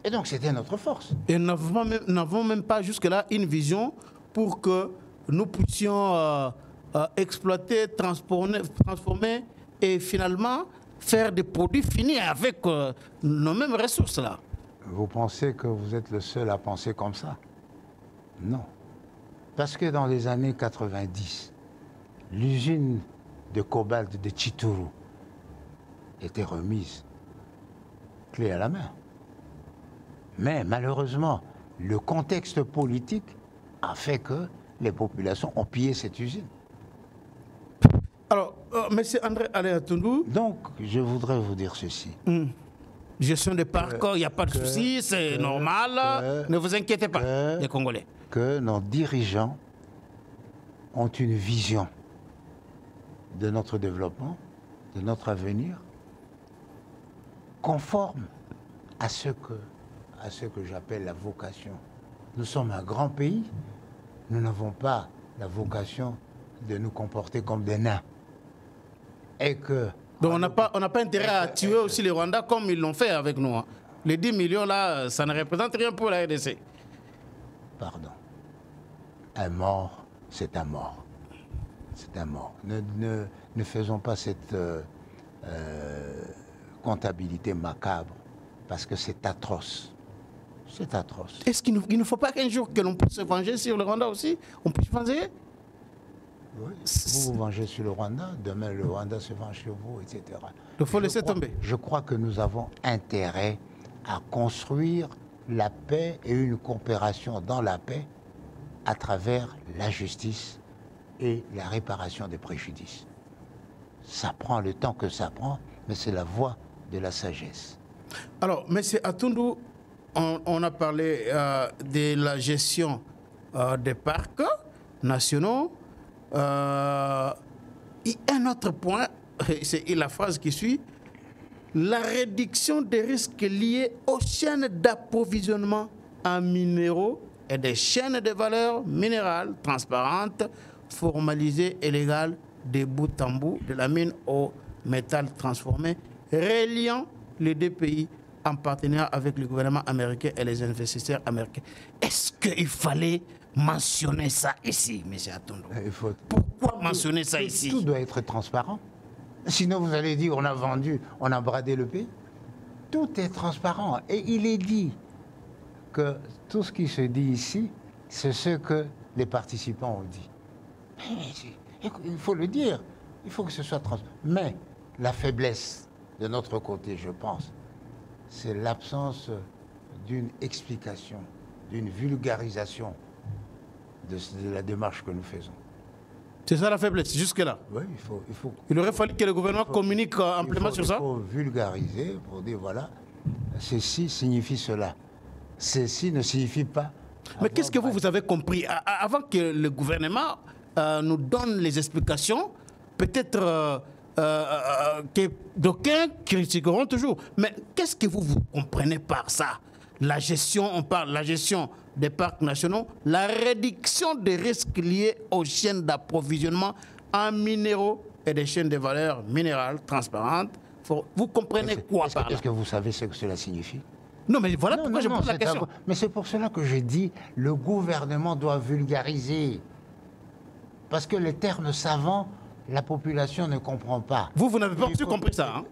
Et donc, c'était notre force. Et nous n'avons même pas jusque-là une vision pour que nous puissions exploiter, transformer et finalement faire des produits finis avec nos mêmes ressources-là. Vous pensez que vous êtes le seul à penser comme ça? Non. Parce que dans les années 90, l'usine de cobalt de Chituru était remise clé à la main. Mais malheureusement, le contexte politique a fait que les populations ont pillé cette usine. Alors, M. André Alain Atundou. Donc, je voudrais vous dire ceci. Gestion des parcs, il n'y a pas de souci, c'est normal. Ne vous inquiétez pas, les Congolais. Que nos dirigeants ont une vision de notre développement, de notre avenir, conforme à ce que j'appelle la vocation. Nous sommes un grand pays, nous n'avons pas la vocation de nous comporter comme des nains. Et que... Donc on n'a pas intérêt à tuer aussi les Rwandais comme ils l'ont fait avec nous. Hein. Les 10 millions là, ça ne représente rien pour la RDC. Pardon. Un mort, c'est un mort. C'est un mort. Ne faisons pas cette comptabilité macabre, parce que c'est atroce. C'est atroce. Est-ce qu'il ne faut pas qu'un jour que l'on puisse se venger sur le Rwanda aussi? On puisse venger? Oui. Vous vous vengez sur le Rwanda, demain le Rwanda se venge sur vous, etc. Il faut laisser tomber. Je crois que nous avons intérêt à construire la paix et une coopération dans la paix à travers la justice et la réparation des préjudices. Ça prend le temps que ça prend, mais c'est la voie de la sagesse. Alors, M. Atundou, on a parlé de la gestion des parcs nationaux. Un autre point, c'est la phrase qui suit, la réduction des risques liés aux chaînes d'approvisionnement en minéraux et des chaînes de valeur minérale transparentes, formalisées et légales de bout en bout de la mine au métal transformé, reliant les deux pays en partenariat avec le gouvernement américain et les investisseurs américains. Est-ce qu'il fallait mentionner ça ici, M. Atundou? Pourquoi mentionner ça ici? Tout doit être transparent. Sinon, vous allez dire, on a vendu, on a bradé le pays. Tout est transparent. Et il est dit que tout ce qui se dit ici, c'est ce que les participants ont dit. Il faut le dire. Il faut que ce soit transparent. Mais la faiblesse de notre côté, je pense, c'est l'absence d'une explication, d'une vulgarisation de la démarche que nous faisons. C'est ça la faiblesse, jusque-là? Oui, il aurait fallu que le gouvernement communique amplement sur ça? Il faut vulgariser pour dire, voilà, ceci signifie cela. Ceci ne signifie pas... Mais qu'est-ce que vous avez compris? Avant que le gouvernement nous donne les explications, peut-être que d'aucuns critiqueront toujours. Mais qu'est-ce que vous comprenez par ça? La gestion, on parle de la gestion des parcs nationaux, la réduction des risques liés aux chaînes d'approvisionnement en minéraux et des chaînes de valeur minérales transparentes. Vous comprenez quoi par là? Est-ce que vous savez ce que cela signifie? Non, mais voilà pourquoi je pose la question. Mais c'est pour cela que je dis le gouvernement doit vulgariser. Parce que les termes savants, la population ne comprend pas. Vous n'avez pas compris ça, hein?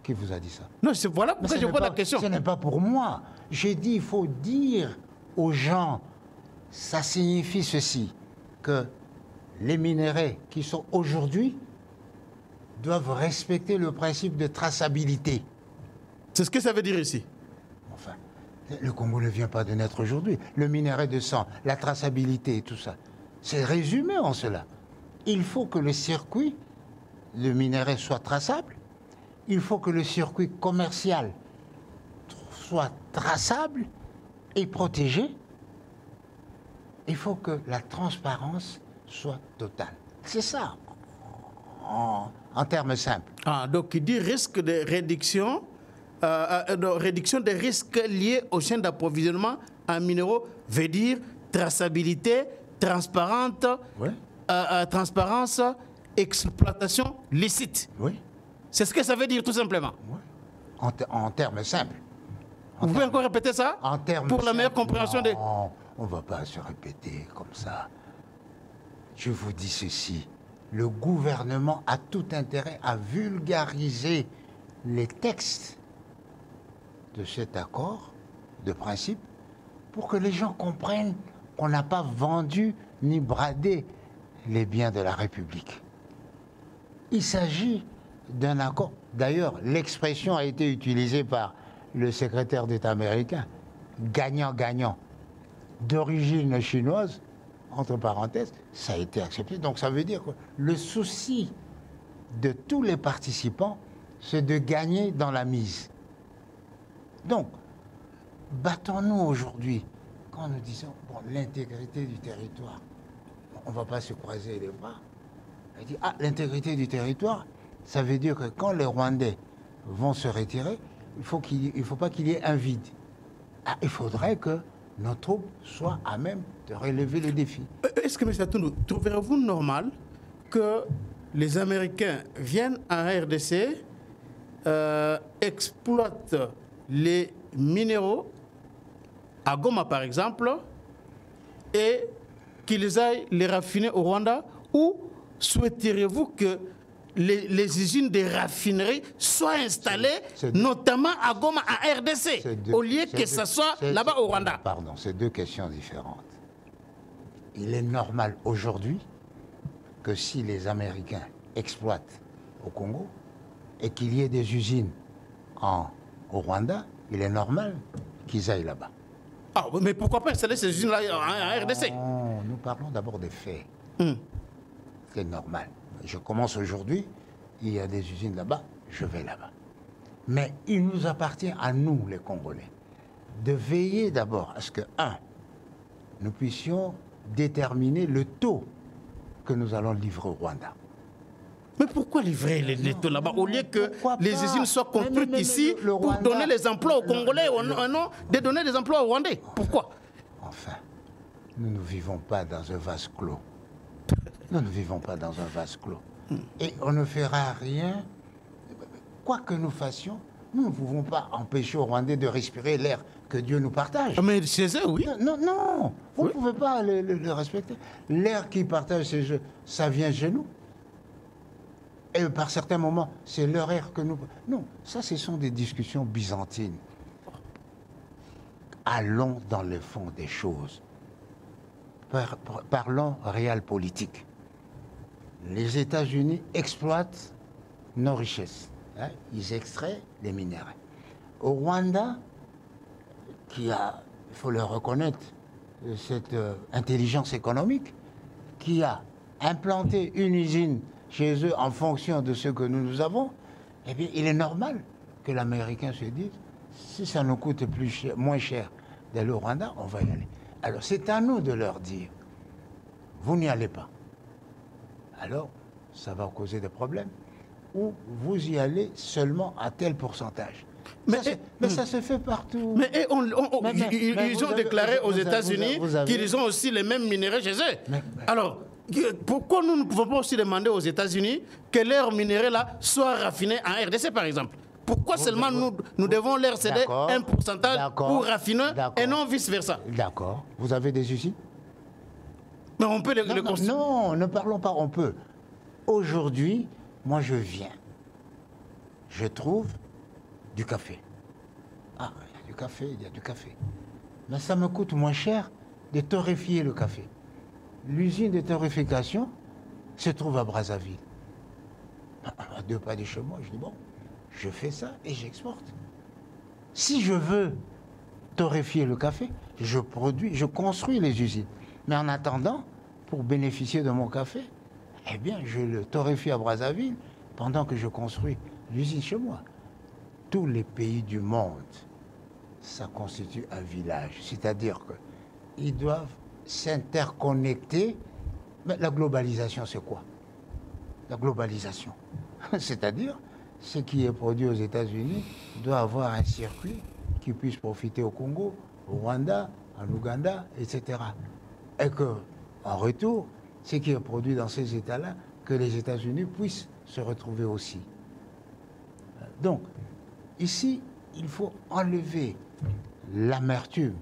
Qui vous a dit ça? Non, voilà pourquoi je pose la question. Ce n'est pas pour moi. J'ai dit, il faut dire aux gens, ça signifie ceci, que les minéraux qui sont aujourd'hui doivent respecter le principe de traçabilité. C'est ce que ça veut dire ici. Enfin, le Congo ne vient pas de naître aujourd'hui. Le minerai de sang, la traçabilité et tout ça, c'est résumé en cela. Il faut que le circuit, le minerai soit traçable. Il faut que le circuit commercial soit traçable et protégé. Il faut que la transparence soit totale. C'est ça, en termes simples. Ah, donc il dit risque de réduction des risques liés aux chaînes d'approvisionnement en minéraux, veut dire traçabilité, Oui. transparence, exploitation licite. Oui. C'est ce que ça veut dire tout simplement. Oui. En termes simples. Vous pouvez encore répéter ça En termes pour la meilleure simples. compréhension des... Non, on ne va pas se répéter comme ça. Je vous dis ceci. Le gouvernement a tout intérêt à vulgariser les textes de cet accord de principe pour que les gens comprennent qu'on n'a pas vendu ni bradé les biens de la République. Il s'agit d'un accord. D'ailleurs, l'expression a été utilisée par le secrétaire d'État américain, gagnant-gagnant, d'origine chinoise, entre parenthèses, ça a été accepté. Donc ça veut dire que le souci de tous les participants, c'est de gagner dans la mise. Donc, battons-nous aujourd'hui quand nous disons bon, l'intégrité du territoire. On ne va pas se croiser les bras. On dit, ah, l'intégrité du territoire, ça veut dire que quand les Rwandais vont se retirer, il ne faut pas qu'il y ait un vide. Ah, il faudrait que nos troupes soient à même de relever le défi. Est-ce que, M. Atounou, trouverez-vous normal que les Américains viennent en RDC, exploitent les minéraux, à Goma par exemple, et qu'ils aillent les raffiner au Rwanda, ou souhaiteriez-vous que les usines de raffinerie soient installées, notamment à Goma, en RDC, au lieu que ça soit là-bas au Rwanda? Pardon, c'est deux questions différentes. Il est normal aujourd'hui que si les Américains exploitent au Congo et qu'il y ait des usines au Rwanda, il est normal qu'ils aillent là-bas. Ah, mais pourquoi pas installer ces usines-là en RDC? Non, nous parlons d'abord des faits. C'est normal. Je commence aujourd'hui, il y a des usines là-bas, je vais là-bas. Mais il nous appartient à nous, les Congolais, de veiller d'abord à ce que, nous puissions déterminer le taux que nous allons livrer au Rwanda. Mais pourquoi livrer les taux là-bas au lieu que les usines soient construites ici pour donner les emplois aux Congolais au nom de donner des emplois aux Rwandais? Pourquoi? Enfin, nous ne vivons pas dans un vase clos. Nous ne vivons pas dans un vase clos. Et on ne fera rien, quoi que nous fassions, nous ne pouvons pas empêcher aux Rwandais de respirer l'air que Dieu nous partage. Mais chez eux, oui. Non, vous ne pouvez pas le respecter. L'air qu'ils partagent, ça vient chez nous. Et par certains moments, c'est leur air que nous... Non, ça, ce sont des discussions byzantines. Allons dans le fond des choses. Parlons réel politique. Les États-Unis exploitent nos richesses. Hein, ils extraient les minéraux. Au Rwanda, qui a, il faut le reconnaître, cette intelligence économique, qui a implanté une usine chez eux en fonction de ce que nous avons, eh bien, il est normal que l'Américain se dise, si ça nous coûte moins cher d'aller au Rwanda, on va y aller. Alors, c'est à nous de leur dire, vous n'y allez pas. Alors, ça va causer des problèmes. Ou vous y allez seulement à tel pourcentage. Mais ça se fait partout. Mais ils ont déclaré aux États-Unis qu'ils ont aussi les mêmes minéraux chez eux. Alors, pourquoi nous ne pouvons pas aussi demander aux États-Unis que leurs minéraux là soient raffinés en RDC, par exemple? Pourquoi seulement nous devons leur céder un pourcentage pour raffiner et non vice-versa? D'accord. Vous avez des usines? Mais on peut les construire. Non, ne parlons pas, on peut. Aujourd'hui, moi je viens. Je trouve du café. Ah, il y a du café, il y a du café. Mais ça me coûte moins cher de torréfier le café. L'usine de torréfication se trouve à Brazzaville. À 2 pas de chez moi, je dis bon, je fais ça et j'exporte. Si je veux torréfier le café, je construis les usines. Mais en attendant, pour bénéficier de mon café, eh bien, je le torréfie à Brazzaville pendant que je construis l'usine chez moi. Tous les pays du monde, ça constitue un village. C'est-à-dire qu'ils doivent s'interconnecter Mais la globalisation, c'est quoi? La globalisation, c'est-à-dire ce qui est produit aux États-Unis doit avoir un circuit qui puisse profiter au Congo, au Rwanda, en Ouganda, etc. Et que, en retour, ce qui est produit dans ces États-là, que les États-Unis puissent se retrouver aussi. Donc, ici, il faut enlever l'amertume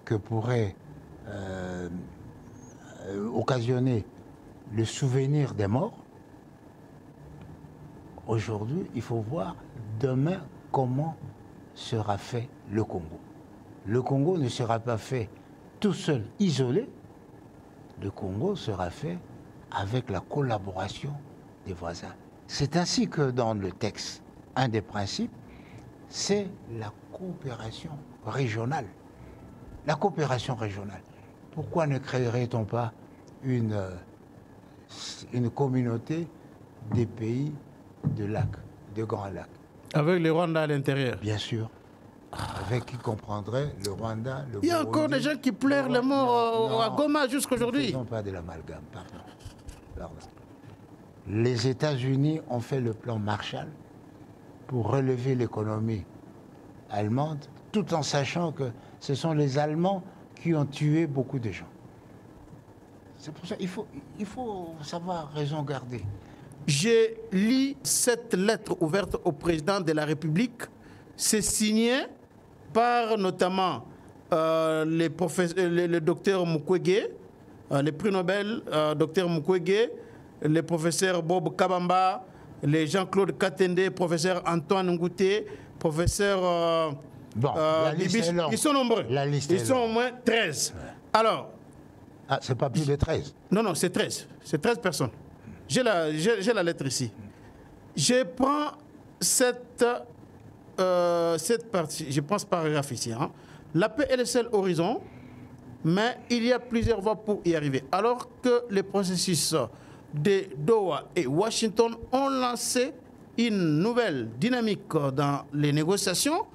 que pourrait occasionner le souvenir des morts. Aujourd'hui, il faut voir demain comment sera fait le Congo. Le Congo ne sera pas fait tout seul, isolé. Le Congo sera fait avec la collaboration des voisins. C'est ainsi que dans le texte, un des principes, c'est la coopération régionale. La coopération régionale. Pourquoi ne créerait-on pas une communauté des pays de lacs, de grands lacs? Avec le Rwanda à l'intérieur. Bien sûr. Avec qui comprendrait le Rwanda, le Burundi. Il y a encore des gens qui pleurent les morts à Goma jusqu'aujourd'hui. Ne faisons pas de l'amalgame, pardon. Les États-Unis ont fait le plan Marshall pour relever l'économie allemande, tout en sachant que ce sont les Allemands qui ont tué beaucoup de gens. C'est pour ça qu'il faut savoir raison garder. J'ai lu cette lettre ouverte au président de la République. C'est signé par notamment le docteur Mukwege, le prix Nobel, docteur Mukwege, le professeur Bob Kabamba, le Jean-Claude Katende, professeur Antoine Ngouté, professeur la liste est longue. Ils sont nombreux. Ils sont au moins 13. Ouais. Alors. Ah, c'est pas plus de 13? Non, c'est 13. C'est 13 personnes. J'ai la lettre ici. Je prends cette partie, je prends ce paragraphe ici. Hein. La paix est le seul horizon, mais il y a plusieurs voies pour y arriver. Alors que les processus de Doha et Washington ont lancé une nouvelle dynamique dans les négociations,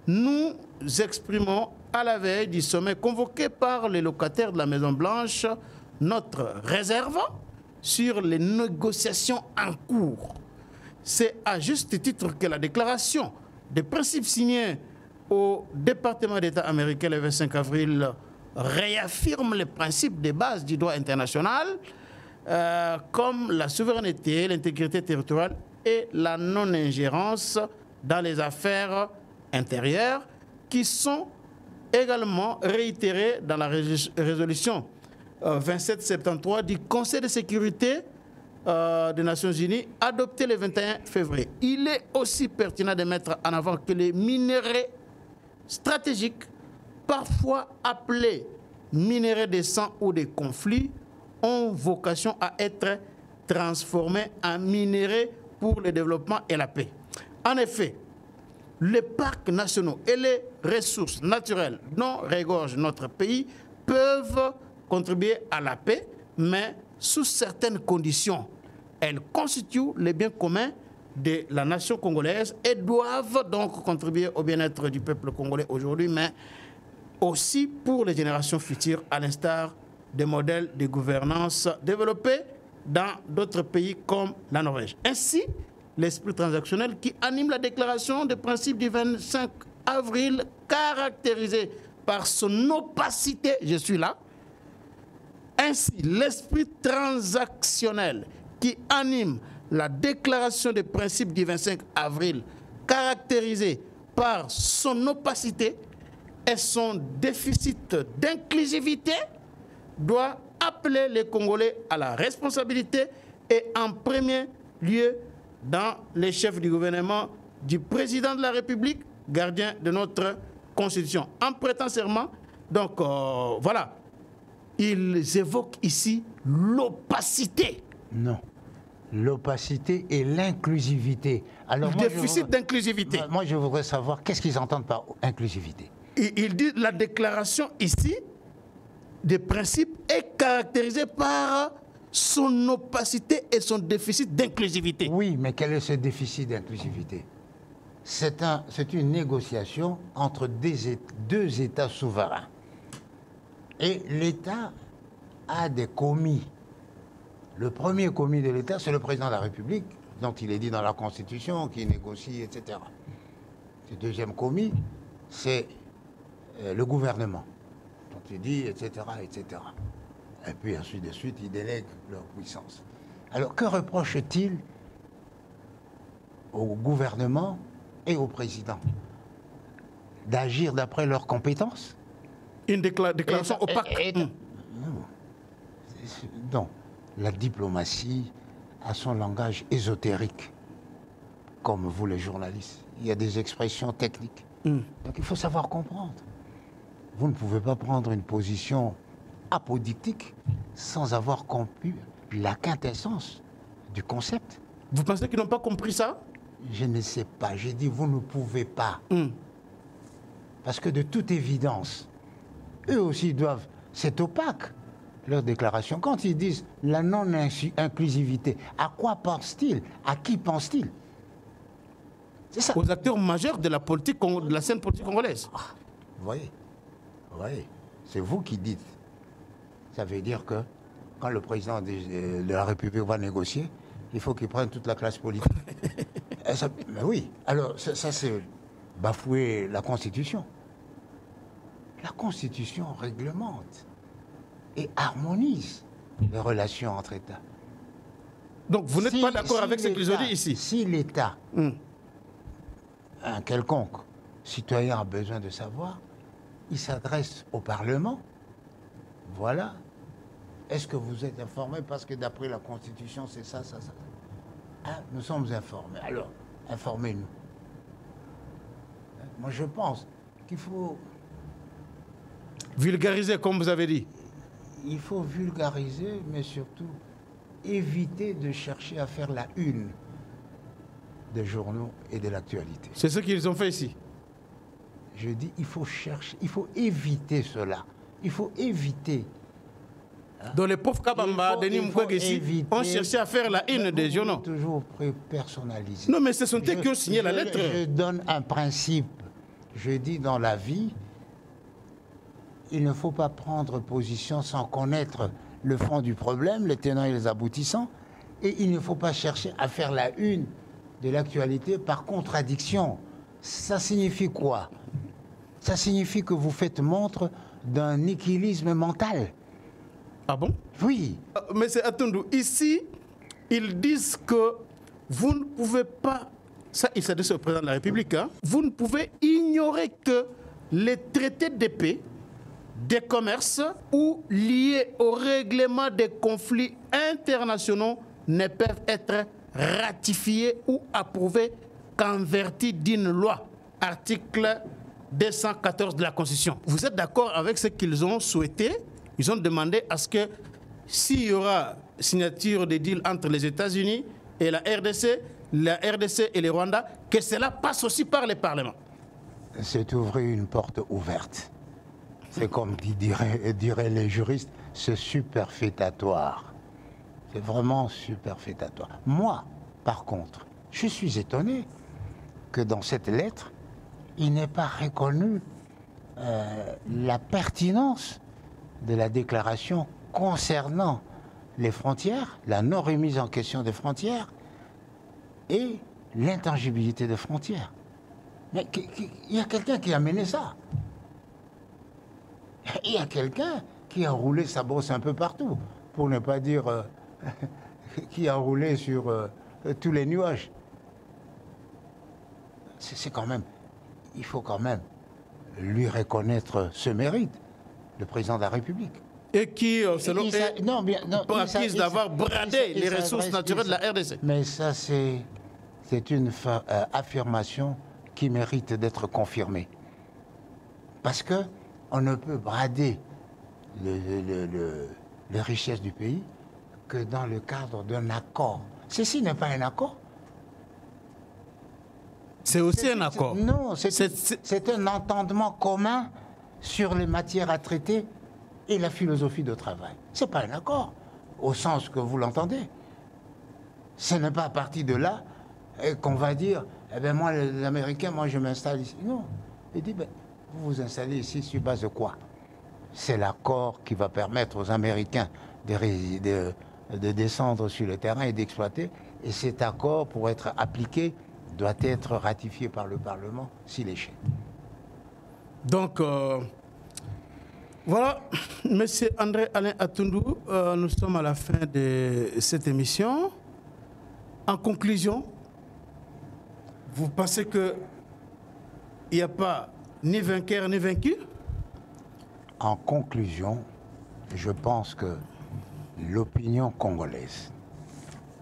nous exprimons à la veille du sommet convoqué par les locataires de la Maison-Blanche notre réserve sur les négociations en cours. C'est à juste titre que la déclaration des principes signés au département d'État américain le 25 avril réaffirme les principes de base du droit international comme la souveraineté, l'intégrité territoriale et la non-ingérence dans les affaires intérieures qui sont également réitérées dans la résolution 2773 du Conseil de sécurité des Nations Unies adoptée le 21 février. Il est aussi pertinent de mettre en avant que les minerais stratégiques, parfois appelés minerais de sang ou de conflit, ont vocation à être transformés en minerais pour le développement et la paix. En effet, les parcs nationaux et les ressources naturelles dont regorge notre pays peuvent contribuer à la paix, mais sous certaines conditions. Elles constituent les biens communs de la nation congolaise et doivent donc contribuer au bien-être du peuple congolais aujourd'hui, mais aussi pour les générations futures, à l'instar des modèles de gouvernance développés dans d'autres pays comme la Norvège. Ainsi, l'esprit transactionnel qui anime la déclaration des principes du 25 avril, caractérisé par son opacité, je suis là. Ainsi, l'esprit transactionnel qui anime la déclaration des principes du 25 avril, caractérisé par son opacité et son déficit d'inclusivité, doit appeler les Congolais à la responsabilité et en premier lieu dans les chefs du gouvernement du président de la République, gardien de notre Constitution. En prêtant serment, donc voilà, ils évoquent ici l'opacité. Non, l'opacité et l'inclusivité. Alors, le déficit d'inclusivité. Moi, je voudrais savoir qu'est-ce qu'ils entendent par inclusivité. Ils disent la déclaration ici des principes est caractérisée par son opacité et son déficit d'inclusivité. Oui, mais quel est ce déficit d'inclusivité? C'est une négociation entre deux États souverains. Et l'État a des commis Le premier commis de l'État, c'est le président de la République, dont il est dit dans la Constitution, qui négocie, etc. Le deuxième commis, c'est le gouvernement, dont il dit, etc., etc. Et puis, ainsi de suite, ils délèguent leur puissance. Alors, que reproche-t-il au gouvernement et au président? D'agir d'après leurs compétences? Une déclaration opaque. Non. La diplomatie a son langage ésotérique, comme vous les journalistes. Il y a des expressions techniques. Donc il faut savoir comprendre. Vous ne pouvez pas prendre une position apodictique sans avoir compris la quintessence du concept. Vous pensez qu'ils n'ont pas compris ça? Je ne sais pas. J'ai dit vous ne pouvez pas. Parce que de toute évidence, eux aussi doivent... C'est opaque, leur déclaration. Quand ils disent la non-inclusivité, à quoi pensent-ils? À qui pensent-ils? C'est ça. Aux acteurs majeurs de la politique, de la scène politique congolaise. Vous voyez, c'est vous qui dites. Ça veut dire que quand le président de la République va négocier, il faut qu'il prenne toute la classe politique. Mais oui, alors ça c'est bafouer la Constitution. La Constitution réglemente et harmonise les relations entre États. Donc vous n'êtes pas d'accord avec ce qu'ils ont dit ici? Si l'État, un quelconque citoyen a besoin de savoir, il s'adresse au Parlement. Voilà. Est-ce que vous êtes informé? Parce que d'après la Constitution, c'est ça, ça, ça. Ah, nous sommes informés. Alors, informez-nous. Moi, je pense qu'il faut... Vulgariser, comme vous avez dit. Il faut vulgariser, mais surtout éviter de chercher à faire la une des journaux et de l'actualité. C'est ce qu'ils ont fait ici. Je dis, il faut chercher, il faut éviter cela. Il faut éviter. Dans les pauvres Kabamba, Denis Mukwege ici, on cherchait à faire la une des journaux. Toujours personnalisé. Non, mais ce sont eux qui ont signé la lettre. Je donne un principe. Je dis dans la vie, il ne faut pas prendre position sans connaître le fond du problème, les tenants et les aboutissants. Et il ne faut pas chercher à faire la une de l'actualité par contradiction. Ça signifie quoi? Ça signifie que vous faites montre d'un nihilisme mental. Ah bon? Oui. Mais c'est attendez, ici, ils disent que vous ne pouvez pas, ça il s'adresse au président de la République, hein, vous ne pouvez ignorer que les traités de paix, des commerces ou liés au règlement des conflits internationaux ne peuvent être ratifiés ou approuvés qu'en vertu d'une loi. Article 214 de la Constitution. Vous êtes d'accord avec ce qu'ils ont souhaité? Ils ont demandé à ce que s'il y aura signature de deal entre les États-Unis et la RDC et le Rwanda, que cela passe aussi par le Parlement. C'est ouvrir une porte ouverte. C'est comme diraient les juristes, c'est superfétatoire. C'est vraiment superfétatoire. Moi, par contre, je suis étonné que dans cette lettre, il n'est pas reconnu la pertinence de la déclaration concernant les frontières, la non-remise en question des frontières et l'intangibilité des frontières. Mais il y a quelqu'un qui a mené ça. Il y a quelqu'un qui a roulé sa bosse un peu partout, pour ne pas dire qui a roulé sur tous les nuages. C'est quand même, il faut quand même lui reconnaître ce mérite, le président de la République. Et qui, selon eux, accuse d'avoir bradé les ressources naturelles de la RDC. Mais ça, c'est une affirmation qui mérite d'être confirmée. Parce que on ne peut brader les richesses du pays que dans le cadre d'un accord. Ceci n'est pas un accord. C'est aussi un accord. Non, c'est un entendement commun sur les matières à traiter et la philosophie de travail. Ce n'est pas un accord, au sens que vous l'entendez. Ce n'est pas à partir de là qu'on va dire, eh bien moi, les Américains, moi je m'installe ici. Non. Il dit, ben, vous vous installez ici sur base de quoi? C'est l'accord qui va permettre aux Américains de descendre sur le terrain et d'exploiter. Et cet accord, pour être appliqué, doit être ratifié par le Parlement s'il échoue. Donc, voilà, Monsieur André-Alain Atundou, nous sommes à la fin de cette émission. En conclusion, vous pensez qu'il n'y a pas ni vainqueur ni vaincu? En conclusion, je pense que l'opinion congolaise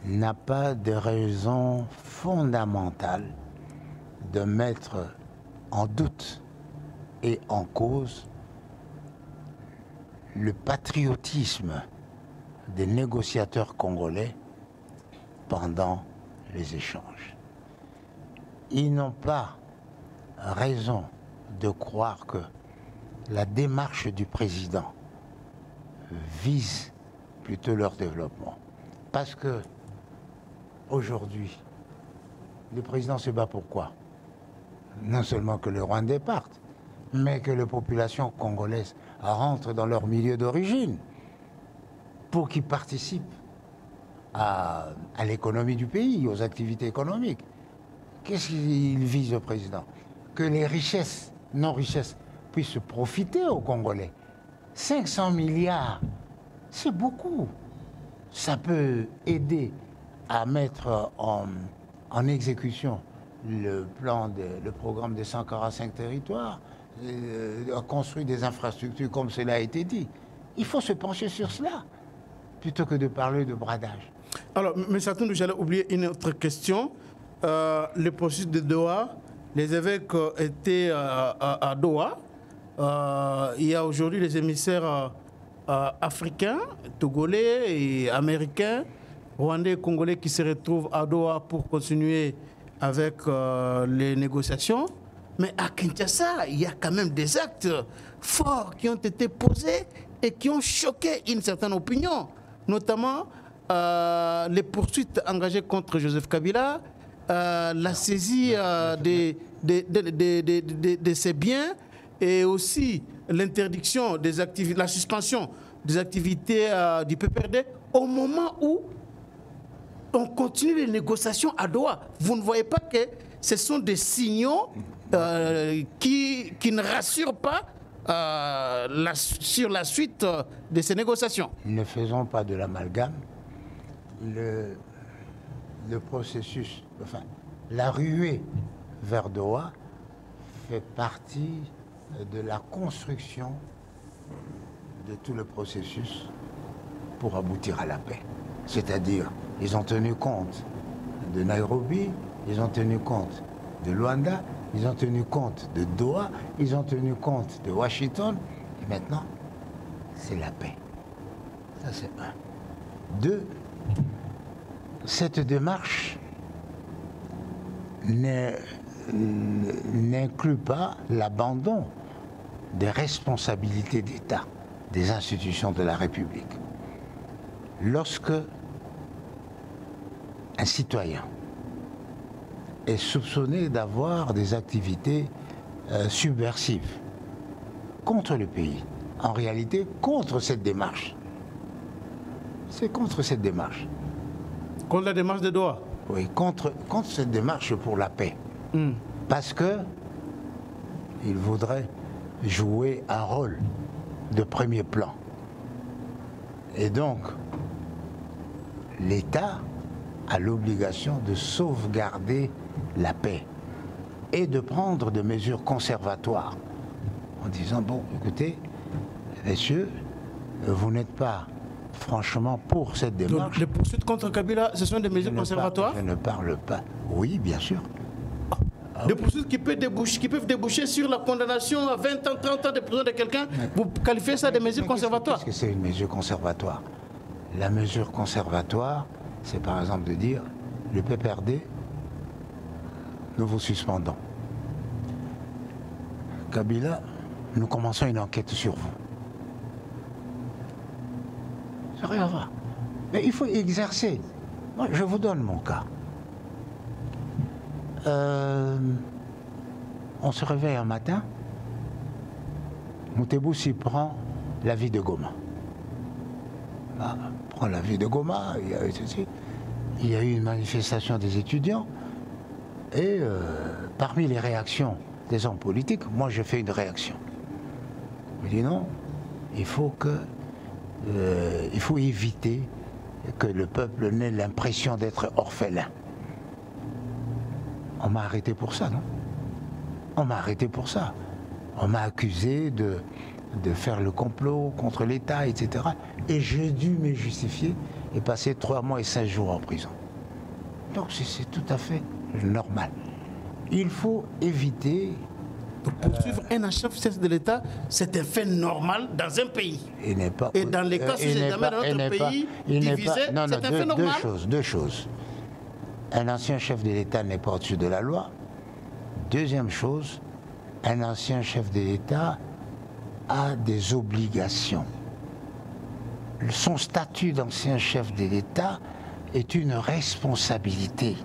n'a pas de raison fondamentale de mettre en doute et en cause le patriotisme des négociateurs congolais pendant les échanges. Ils n'ont pas raison de croire que la démarche du président vise plutôt leur développement. Parce que aujourd'hui, le président se bat pour quoi? Non seulement que le Rwandais parte, mais que les populations congolaises rentrent dans leur milieu d'origine pour qu'ils participent à l'économie du pays, aux activités économiques. Qu'est-ce qu'il vise, le président? Que les richesses, non-richesses, puissent profiter aux Congolais. 500 milliards, c'est beaucoup. Ça peut aider à mettre en exécution le programme des 145 territoires, à construire des infrastructures comme cela a été dit. Il faut se pencher sur cela, plutôt que de parler de bradage. Alors, M. Atundou, j'allais oublier une autre question. Le processus de Doha, les évêques étaient à Doha. Il y a aujourd'hui les émissaires africains, togolais et américains, rwandais et congolais qui se retrouvent à Doha pour continuer avec les négociations. Mais à Kinshasa, il y a quand même des actes forts qui ont été posés et qui ont choqué une certaine opinion, notamment les poursuites engagées contre Joseph Kabila, la saisie de ses biens et aussi l'interdiction des activités, la suspension des activités du PPRD au moment où on continue les négociations à Doha. Vous ne voyez pas que ce sont des signaux qui ne rassurent pas sur la suite de ces négociations? Ne faisons pas de l'amalgame. Le processus, enfin, la ruée vers Doha fait partie de la construction de tout le processus pour aboutir à la paix. C'est-à-dire, ils ont tenu compte de Nairobi, ils ont tenu compte de Luanda, ils ont tenu compte de Doha, ils ont tenu compte de Washington, et maintenant, c'est la paix. Ça, c'est un. Deux, cette démarche n'inclut pas l'abandon des responsabilités d'État, des institutions de la République. Lorsque un citoyen est soupçonné d'avoir des activités subversives contre le pays, en réalité contre cette démarche. C'est contre cette démarche. Contre la démarche de Doha? Oui, contre cette démarche pour la paix. Parce que il voudrait jouer un rôle de premier plan. Et donc, l'État a l'obligation de sauvegarder la paix et de prendre des mesures conservatoires en disant, bon, écoutez, messieurs, vous n'êtes pas franchement pour cette démarche. Donc, les poursuites contre Kabila, ce sont des mesures conservatoires? Je ne parle pas. Oui, bien sûr. Des poursuites qui peuvent déboucher sur la condamnation à 20 ans, 30 ans de prison de quelqu'un. Vous qualifiez ça de mesures conservatoires? Qu'est-ce que c'est une mesure conservatoire? La mesure conservatoire, c'est par exemple de dire, le PPRD, nous vous suspendons. Kabila, nous commençons une enquête sur vous. Ça n'a rien à voir. Mais il faut exercer. Moi, je vous donne mon cas. On se réveille un matin, Moutebou s'y prend la vie de Goma. Prends la ville de Goma, il y a eu une manifestation des étudiants. Et parmi les réactions des hommes politiques, moi j'ai fait une réaction. Je dis non, il faut éviter que le peuple n'ait l'impression d'être orphelin. On m'a arrêté pour ça, non? On m'a arrêté pour ça. On m'a accusé de faire le complot contre l'État, etc. Et j'ai dû me justifier et passer 3 mois et 16 jours en prison. Donc c'est tout à fait normal. Il faut éviter... Donc poursuivre un ancien chef de l'État, c'est un fait normal dans un pays. Et dans les cas où jamais dans notre pays divisé, c'est un fait normal. Deux choses. Un ancien chef de l'État n'est pas au-dessus de la loi. Deuxième chose, un ancien chef de l'État a des obligations. Son statut d'ancien chef de l'État est une responsabilité.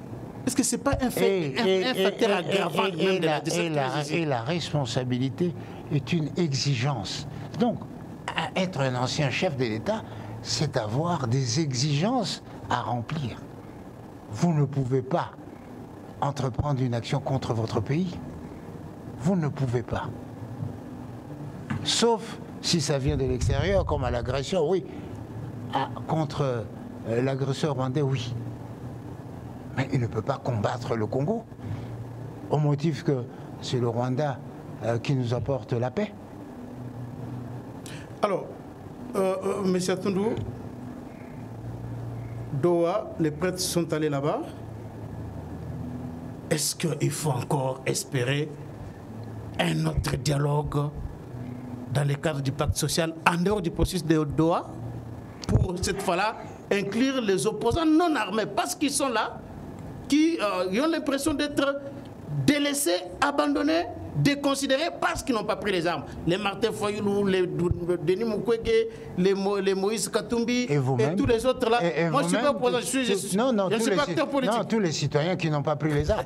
Est-ce que ce n'est pas un facteur aggravant même de cette crise? Et la responsabilité est une exigence. Donc, être un ancien chef de l'État, c'est avoir des exigences à remplir. Vous ne pouvez pas entreprendre une action contre votre pays. Vous ne pouvez pas. Sauf si ça vient de l'extérieur, comme à l'agression, oui. Contre l'agresseur rwandais, oui. Mais il ne peut pas combattre le Congo au motif que c'est le Rwanda qui nous apporte la paix. Alors, M. Atundou, Doha, les prêtres sont allés là-bas. Est-ce qu'il faut encore espérer un autre dialogue dans le cadre du pacte social en dehors du processus de Doha pour cette fois-là inclure les opposants non armés parce qu'ils sont là, qui ont l'impression d'être délaissés, abandonnés, déconsidérés parce qu'ils n'ont pas pris les armes. Les Martin Fayulu, les Denis Mukwege, les Moïse Katumbi et tous les autres là. Moi je suis pas opposant, je suis pas acteur politique. Non, tous les citoyens qui n'ont pas pris les armes.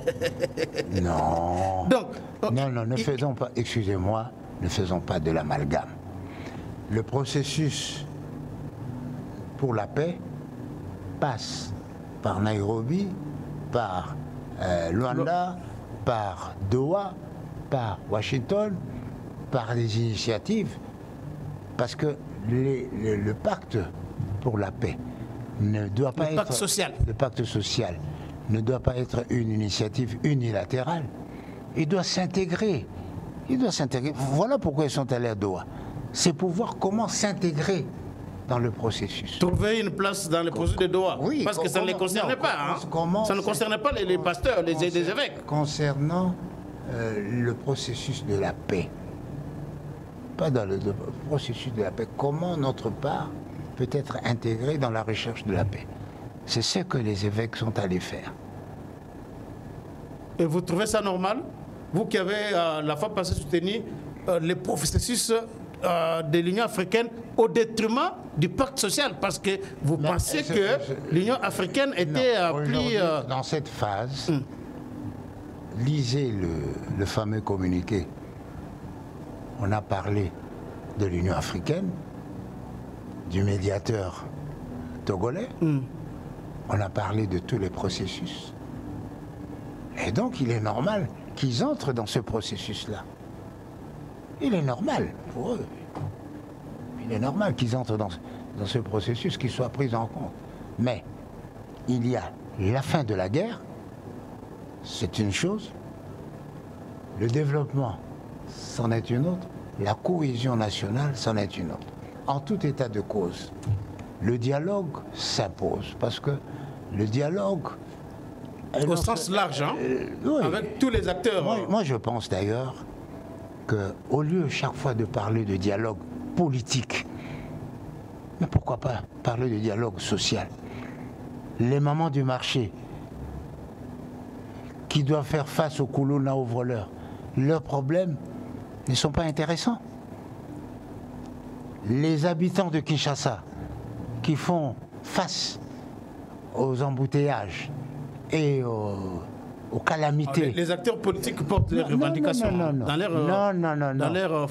Non. Donc, non, ne faisons pas, excusez-moi, ne faisons pas de l'amalgame. Le processus pour la paix passe par Nairobi, par Luanda, par Doha, par Washington, par des initiatives, parce que le pacte pour la paix ne doit pas être... Le pacte social ne doit pas être une initiative unilatérale. Il doit s'intégrer. Il doit s'intégrer. Voilà pourquoi ils sont allés à Doha. C'est pour voir comment s'intégrer dans le processus. Trouver une place dans le processus de Doha. Oui, parce que ça ne les concernait pas. Ça ne concernait pas les pasteurs, les évêques. Concernant le processus de la paix, pas dans le processus de la paix, comment notre part peut être intégrée dans la recherche de la paix. C'est ce que les évêques sont allés faire. Et vous trouvez ça normal? Vous qui avez la fois passée soutenu les processus de l'Union africaine au détriment du pacte social, parce que vous pensez que l'Union africaine était pris... Dans cette phase, lisez le fameux communiqué. On a parlé de l'Union africaine, du médiateur togolais, on a parlé de tous les processus. Et donc il est normal qu'ils entrent dans ce processus-là. Il est normal pour eux. Il est normal qu'ils entrent dans ce processus, qu'ils soient pris en compte. Mais il y a la fin de la guerre, c'est une chose. Le développement, c'en est une autre. La cohésion nationale, c'en est une autre. En tout état de cause, le dialogue s'impose. Parce que le dialogue... Au sens large, hein, oui. Avec tous les acteurs. Moi, je pense d'ailleurs qu'au lieu chaque fois de parler de dialogue politique, mais pourquoi pas parler de dialogue social? Les mamans du marché qui doivent faire face aux Kuluna, aux voleurs, leurs problèmes ne sont pas intéressants. Les habitants de Kinshasa qui font face aux embouteillages et aux aux calamités. Les acteurs politiques portent des revendications dans leur...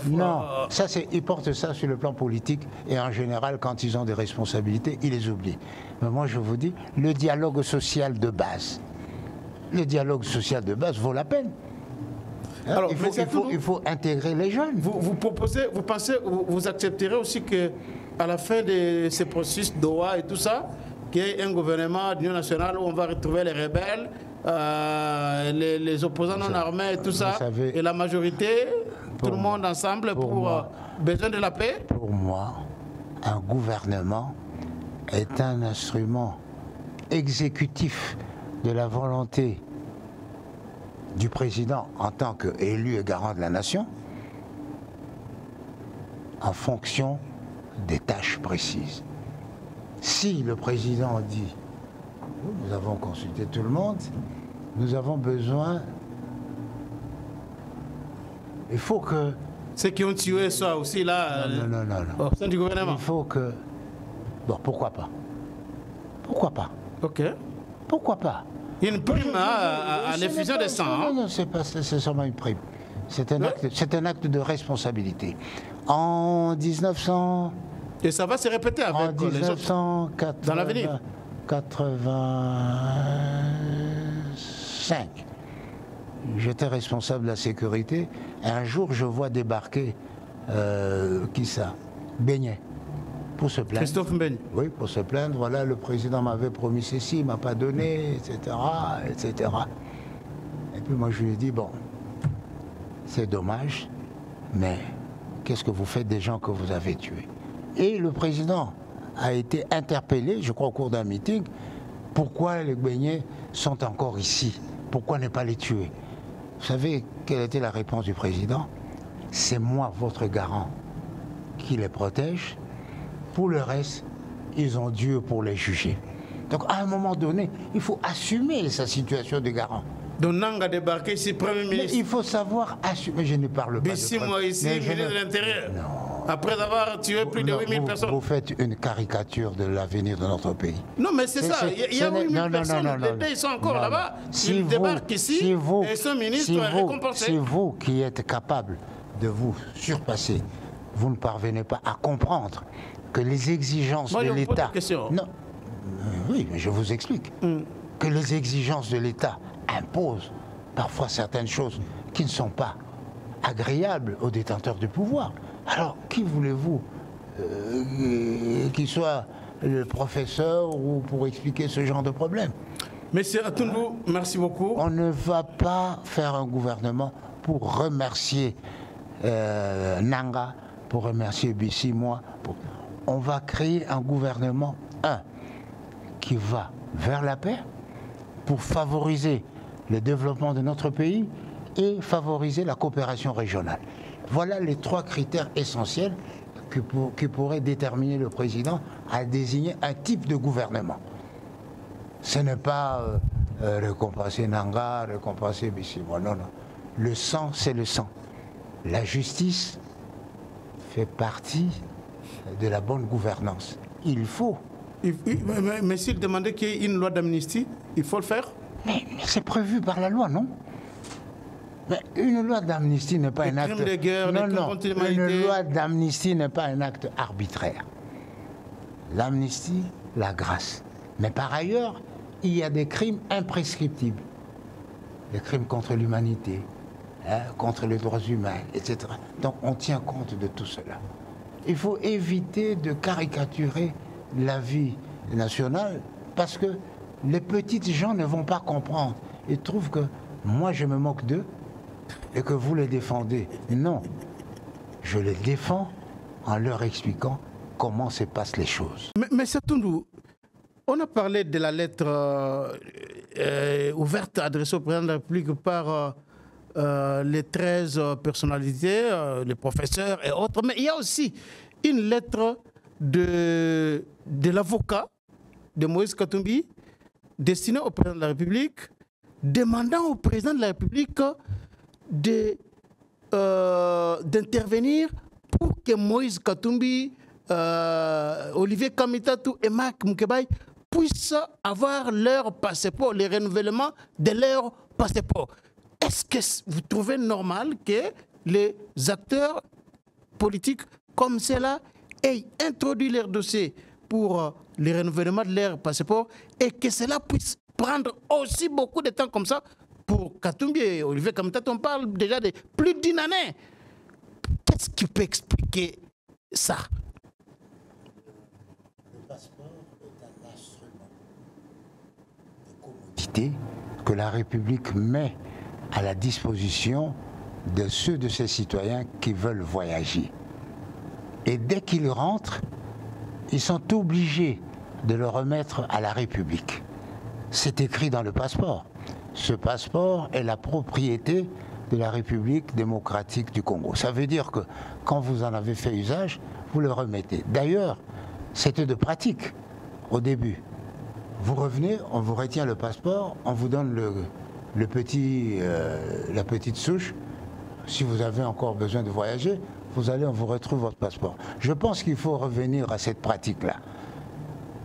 Non, ça, ils portent ça sur le plan politique et en général, quand ils ont des responsabilités, ils les oublient. Mais moi, je vous dis, le dialogue social de base vaut la peine. Alors, il faut intégrer les jeunes. Vous pensez, vous accepterez aussi qu'à la fin de ces processus d'OA et tout ça, qu'il y ait un gouvernement d'union nationale où on va retrouver les rebelles, les opposants non armés et tout ça, et la majorité, tout le monde ensemble pour besoin de la paix? Pour moi, un gouvernement est un instrument exécutif de la volonté du président en tant qu'élu et garant de la nation en fonction des tâches précises. Si le président dit « nous avons consulté tout le monde, nous avons besoin », il faut que... Ceux qui ont tué ça aussi là... Non. Au sein du gouvernement. Il faut que... Bon, pourquoi pas? Pourquoi pas? Ok. Pourquoi pas? Il y a une prime à l'effusion de sang. Non, c'est seulement une prime. C'est un acte de responsabilité. En 1900... Et ça va se répéter avec les autres dans l'avenir. 85. J'étais responsable de la sécurité. Un jour, je vois débarquer... qui ça? Beignet. Pour se plaindre. Christophe Mbeigne. Oui, pour se plaindre. Voilà, le président m'avait promis ceci, il ne m'a pas donné, etc., etc. Et puis moi, je lui ai dit, bon, c'est dommage, mais qu'est-ce que vous faites des gens que vous avez tués? Et le président a été interpellé, je crois au cours d'un meeting, pourquoi les beignets sont encore ici? Pourquoi ne pas les tuer? Vous savez quelle était la réponse du président? C'est moi, votre garant, qui les protège. Pour le reste, ils ont Dieu pour les juger. Donc à un moment donné, il faut assumer sa situation de garant. Donc Nanga débarqué ici, Premier ministre. Mais il faut savoir assumer. Je ne parle pas de... moi ici, ministre de l'Intérieur. Après avoir tué plus de 8000 personnes. Vous faites une caricature de l'avenir de notre pays. Non, mais c'est ça. Il y a 8000 personnes. Les deux, ils sont encore là-bas. Ils débarquent ici et son ministre est récompensé. C'est vous qui êtes capable de vous surpasser. Vous ne parvenez pas à comprendre que les exigences de l'État... Non, oui, mais je vous explique. Que les exigences de l'État imposent parfois certaines choses qui ne sont pas agréables aux détenteurs du pouvoir. Alors, qui voulez-vous qu'il soit le professeur ou pour expliquer ce genre de problème? Monsieur Atundu, merci beaucoup. On ne va pas faire un gouvernement pour remercier Nanga, pour remercier Bissi, moi. On va créer un gouvernement, qui va vers la paix, pour favoriser le développement de notre pays et favoriser la coopération régionale. Voilà les 3 critères essentiels qui pourraient déterminer le président à désigner un type de gouvernement. Ce n'est pas récompenser Nanga, récompenser Bissi. Non. Le sang, c'est le sang. La justice fait partie de la bonne gouvernance. Il faut. Mais s'il demandait qu'il y ait une loi d'amnistie, il faut le faire? Mais c'est prévu par la loi, non? Mais une loi d'amnistie n'est pas un acte... de guerre, non, une loi d'amnistie n'est pas un acte arbitraire. L'amnistie, la grâce. Mais par ailleurs, il y a des crimes imprescriptibles. Des crimes contre l'humanité, contre les droits humains, etc. Donc on tient compte de tout cela. Il faut éviter de caricaturer la vie nationale parce que les petites gens ne vont pas comprendre. Ils trouvent que moi je me moque d'eux et que vous les défendez. Non, je les défends en leur expliquant comment se passent les choses. Mais Atundu, on a parlé de la lettre ouverte adressée au président de la République par les 13 personnalités, les professeurs et autres, mais il y a aussi une lettre de l'avocat de Moïse Katumbi destinée au président de la République, demandant au président de la République d'intervenir pour que Moïse Katumbi, Olivier Kamitatou et Marc Moukebaye puissent avoir leur passeport, le renouvellement de leur passeport. Est-ce que vous trouvez normal que les acteurs politiques comme cela aient introduit leur dossier pour le renouvellement de leur passeport et que cela puisse prendre aussi beaucoup de temps comme ça pour Katumbi et Olivier Kamtat? On parle déjà de plus d'une année. Qu'est-ce qui peut expliquer ça? Le passeport est un instrument de commodité que la République met à la disposition de ceux de ses citoyens qui veulent voyager. Et dès qu'ils rentrent, ils sont obligés de le remettre à la République. C'est écrit dans le passeport. Ce passeport est la propriété de la République démocratique du Congo. Ça veut dire que quand vous en avez fait usage, vous le remettez. D'ailleurs, c'était de pratique au début. Vous revenez, on vous retient le passeport, on vous donne la petite souche. Si vous avez encore besoin de voyager, vous allez, on vous retrouve votre passeport. Je pense qu'il faut revenir à cette pratique-là.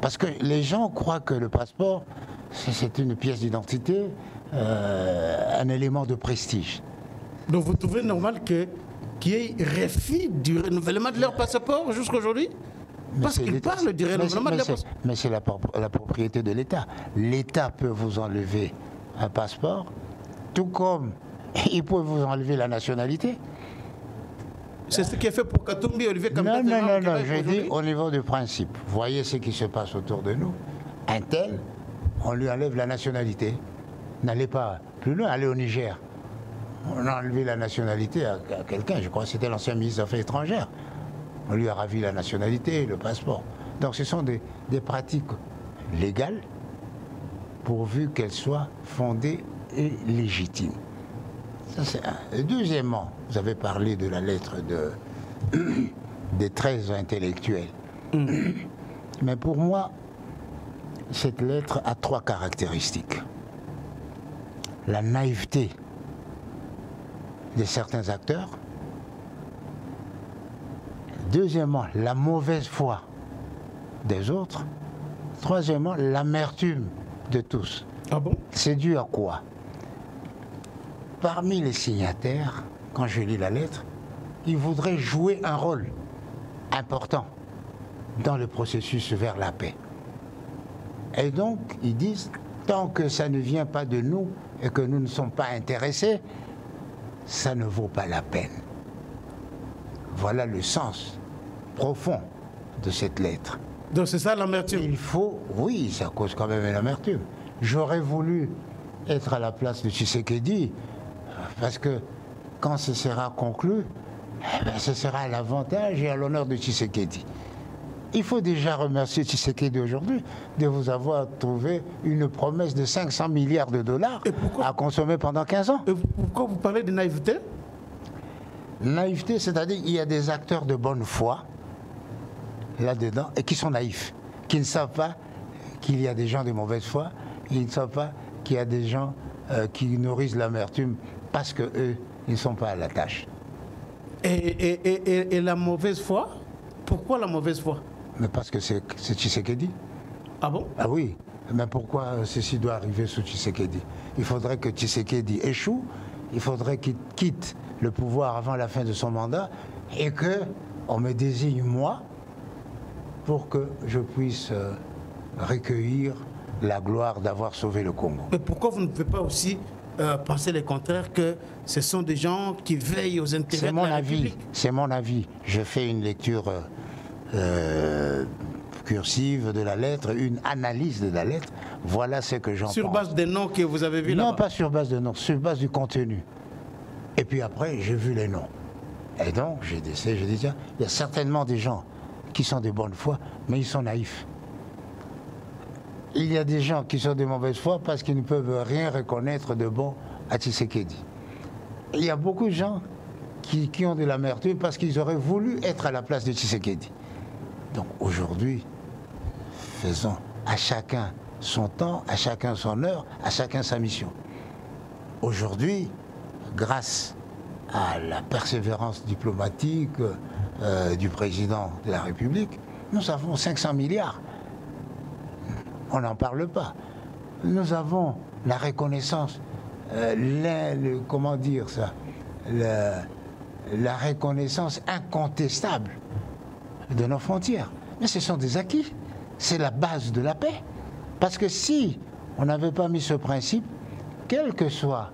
Parce que les gens croient que le passeport, c'est une pièce d'identité, un élément de prestige. Donc vous trouvez normal qu'il y ait refus du renouvellement de leur passeport jusqu'aujourd'hui? Parce qu'ils parlent du renouvellement de leur passeport. Mais c'est la propriété de l'État. L'État peut vous enlever un passeport, tout comme il peut vous enlever la nationalité. C'est ce qui est fait pour Katumbi et Olivier Kamtat. Non, je dis au niveau du principe. Voyez ce qui se passe autour de nous. Un tel, on lui enlève la nationalité. N'allez pas plus loin, allez au Niger. On a enlevé la nationalité à quelqu'un, je crois que c'était l'ancien ministre des Affaires étrangères. On lui a ravi la nationalité et le passeport. Donc ce sont des pratiques légales, pourvu qu'elles soient fondées et légitimes. Ça, c'est un. Et deuxièmement, vous avez parlé de la lettre des 13 intellectuels. Mais pour moi, cette lettre a 3 caractéristiques. La naïveté de certains acteurs. Deuxièmement, la mauvaise foi des autres. Troisièmement, l'amertume de tous. Ah bon? C'est dû à quoi? Parmi les signataires, quand je lis la lettre, ils voudraient jouer un rôle important dans le processus vers la paix. Et donc, ils disent, tant que ça ne vient pas de nous et que nous ne sommes pas intéressés, ça ne vaut pas la peine. Voilà le sens profond de cette lettre. Donc c'est ça l'amertume? Il faut, oui, ça cause quand même une amertume. J'aurais voulu être à la place de Tshisekedi, parce que quand ce sera conclu, ce sera à l'avantage et à l'honneur de Tshisekedi. Il faut déjà remercier Tshisekedi aujourd'hui de vous avoir trouvé une promesse de 500 milliards de dollars à consommer pendant 15 ans. Et pourquoi vous parlez de naïveté? Naïveté, c'est-à-dire qu'il y a des acteurs de bonne foi là-dedans et qui sont naïfs, qui ne savent pas qu'il y a des gens de mauvaise foi, ils ne savent pas qu'il y a des gens qui nourrissent l'amertume parce qu'eux, ils ne sont pas à la tâche. Et la mauvaise foi? Pourquoi la mauvaise foi? Mais parce que c'est Tshisekedi. Ah bon? Ah oui, mais pourquoi ceci doit arriver sous Tshisekedi? Il faudrait que Tshisekedi échoue, il faudrait qu'il quitte le pouvoir avant la fin de son mandat et qu'on me désigne moi pour que je puisse recueillir la gloire d'avoir sauvé le Congo. Mais pourquoi vous ne pouvez pas aussi penser le contraire, que ce sont des gens qui veillent aux intérêts de la République? C'est mon avis. Je fais une lecture cursive de la lettre, une analyse de la lettre. Voilà ce que j'en pense. Sur base des noms que vous avez vus là-bas? Non, pas sur base de noms, sur base du contenu. Et puis après, j'ai vu les noms. Et donc, j'ai dit, tiens, il y a certainement des gens qui sont de bonne foi, mais ils sont naïfs. Il y a des gens qui sont de mauvaise foi parce qu'ils ne peuvent rien reconnaître de bon à Tshisekedi. Il y a beaucoup de gens qui ont de l'amertume parce qu'ils auraient voulu être à la place de Tshisekedi. Donc aujourd'hui, faisons à chacun son temps, à chacun son heure, à chacun sa mission. Aujourd'hui, grâce à la persévérance diplomatique du président de la République, nous avons 500 milliards. On n'en parle pas. Nous avons la reconnaissance comment dire ça, la reconnaissance incontestable de nos frontières. Mais ce sont des acquis. C'est la base de la paix. Parce que si on n'avait pas mis ce principe, quels que soient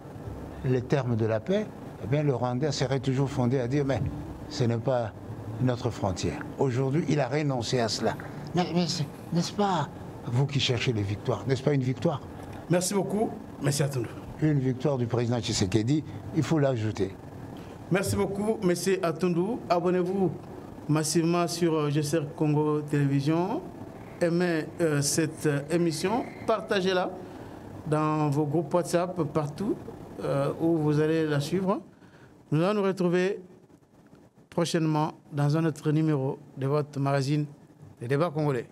les termes de la paix, eh bien, le Rwanda serait toujours fondé à dire mais ce n'est pas notre frontière. Aujourd'hui, il a renoncé à cela. Mais n'est-ce pas vous qui cherchez les victoires? N'est-ce pas une victoire? Merci beaucoup, M. Atundou. Une victoire du président Tshisekedi, il faut l'ajouter. Merci beaucoup, M. Atundou. Abonnez-vous massivement sur GCR Congo Télévision. Aimez cette émission, partagez-la dans vos groupes WhatsApp, partout où vous allez la suivre. Nous allons nous retrouver prochainement dans un autre numéro de votre magazine Les Débats Congolais.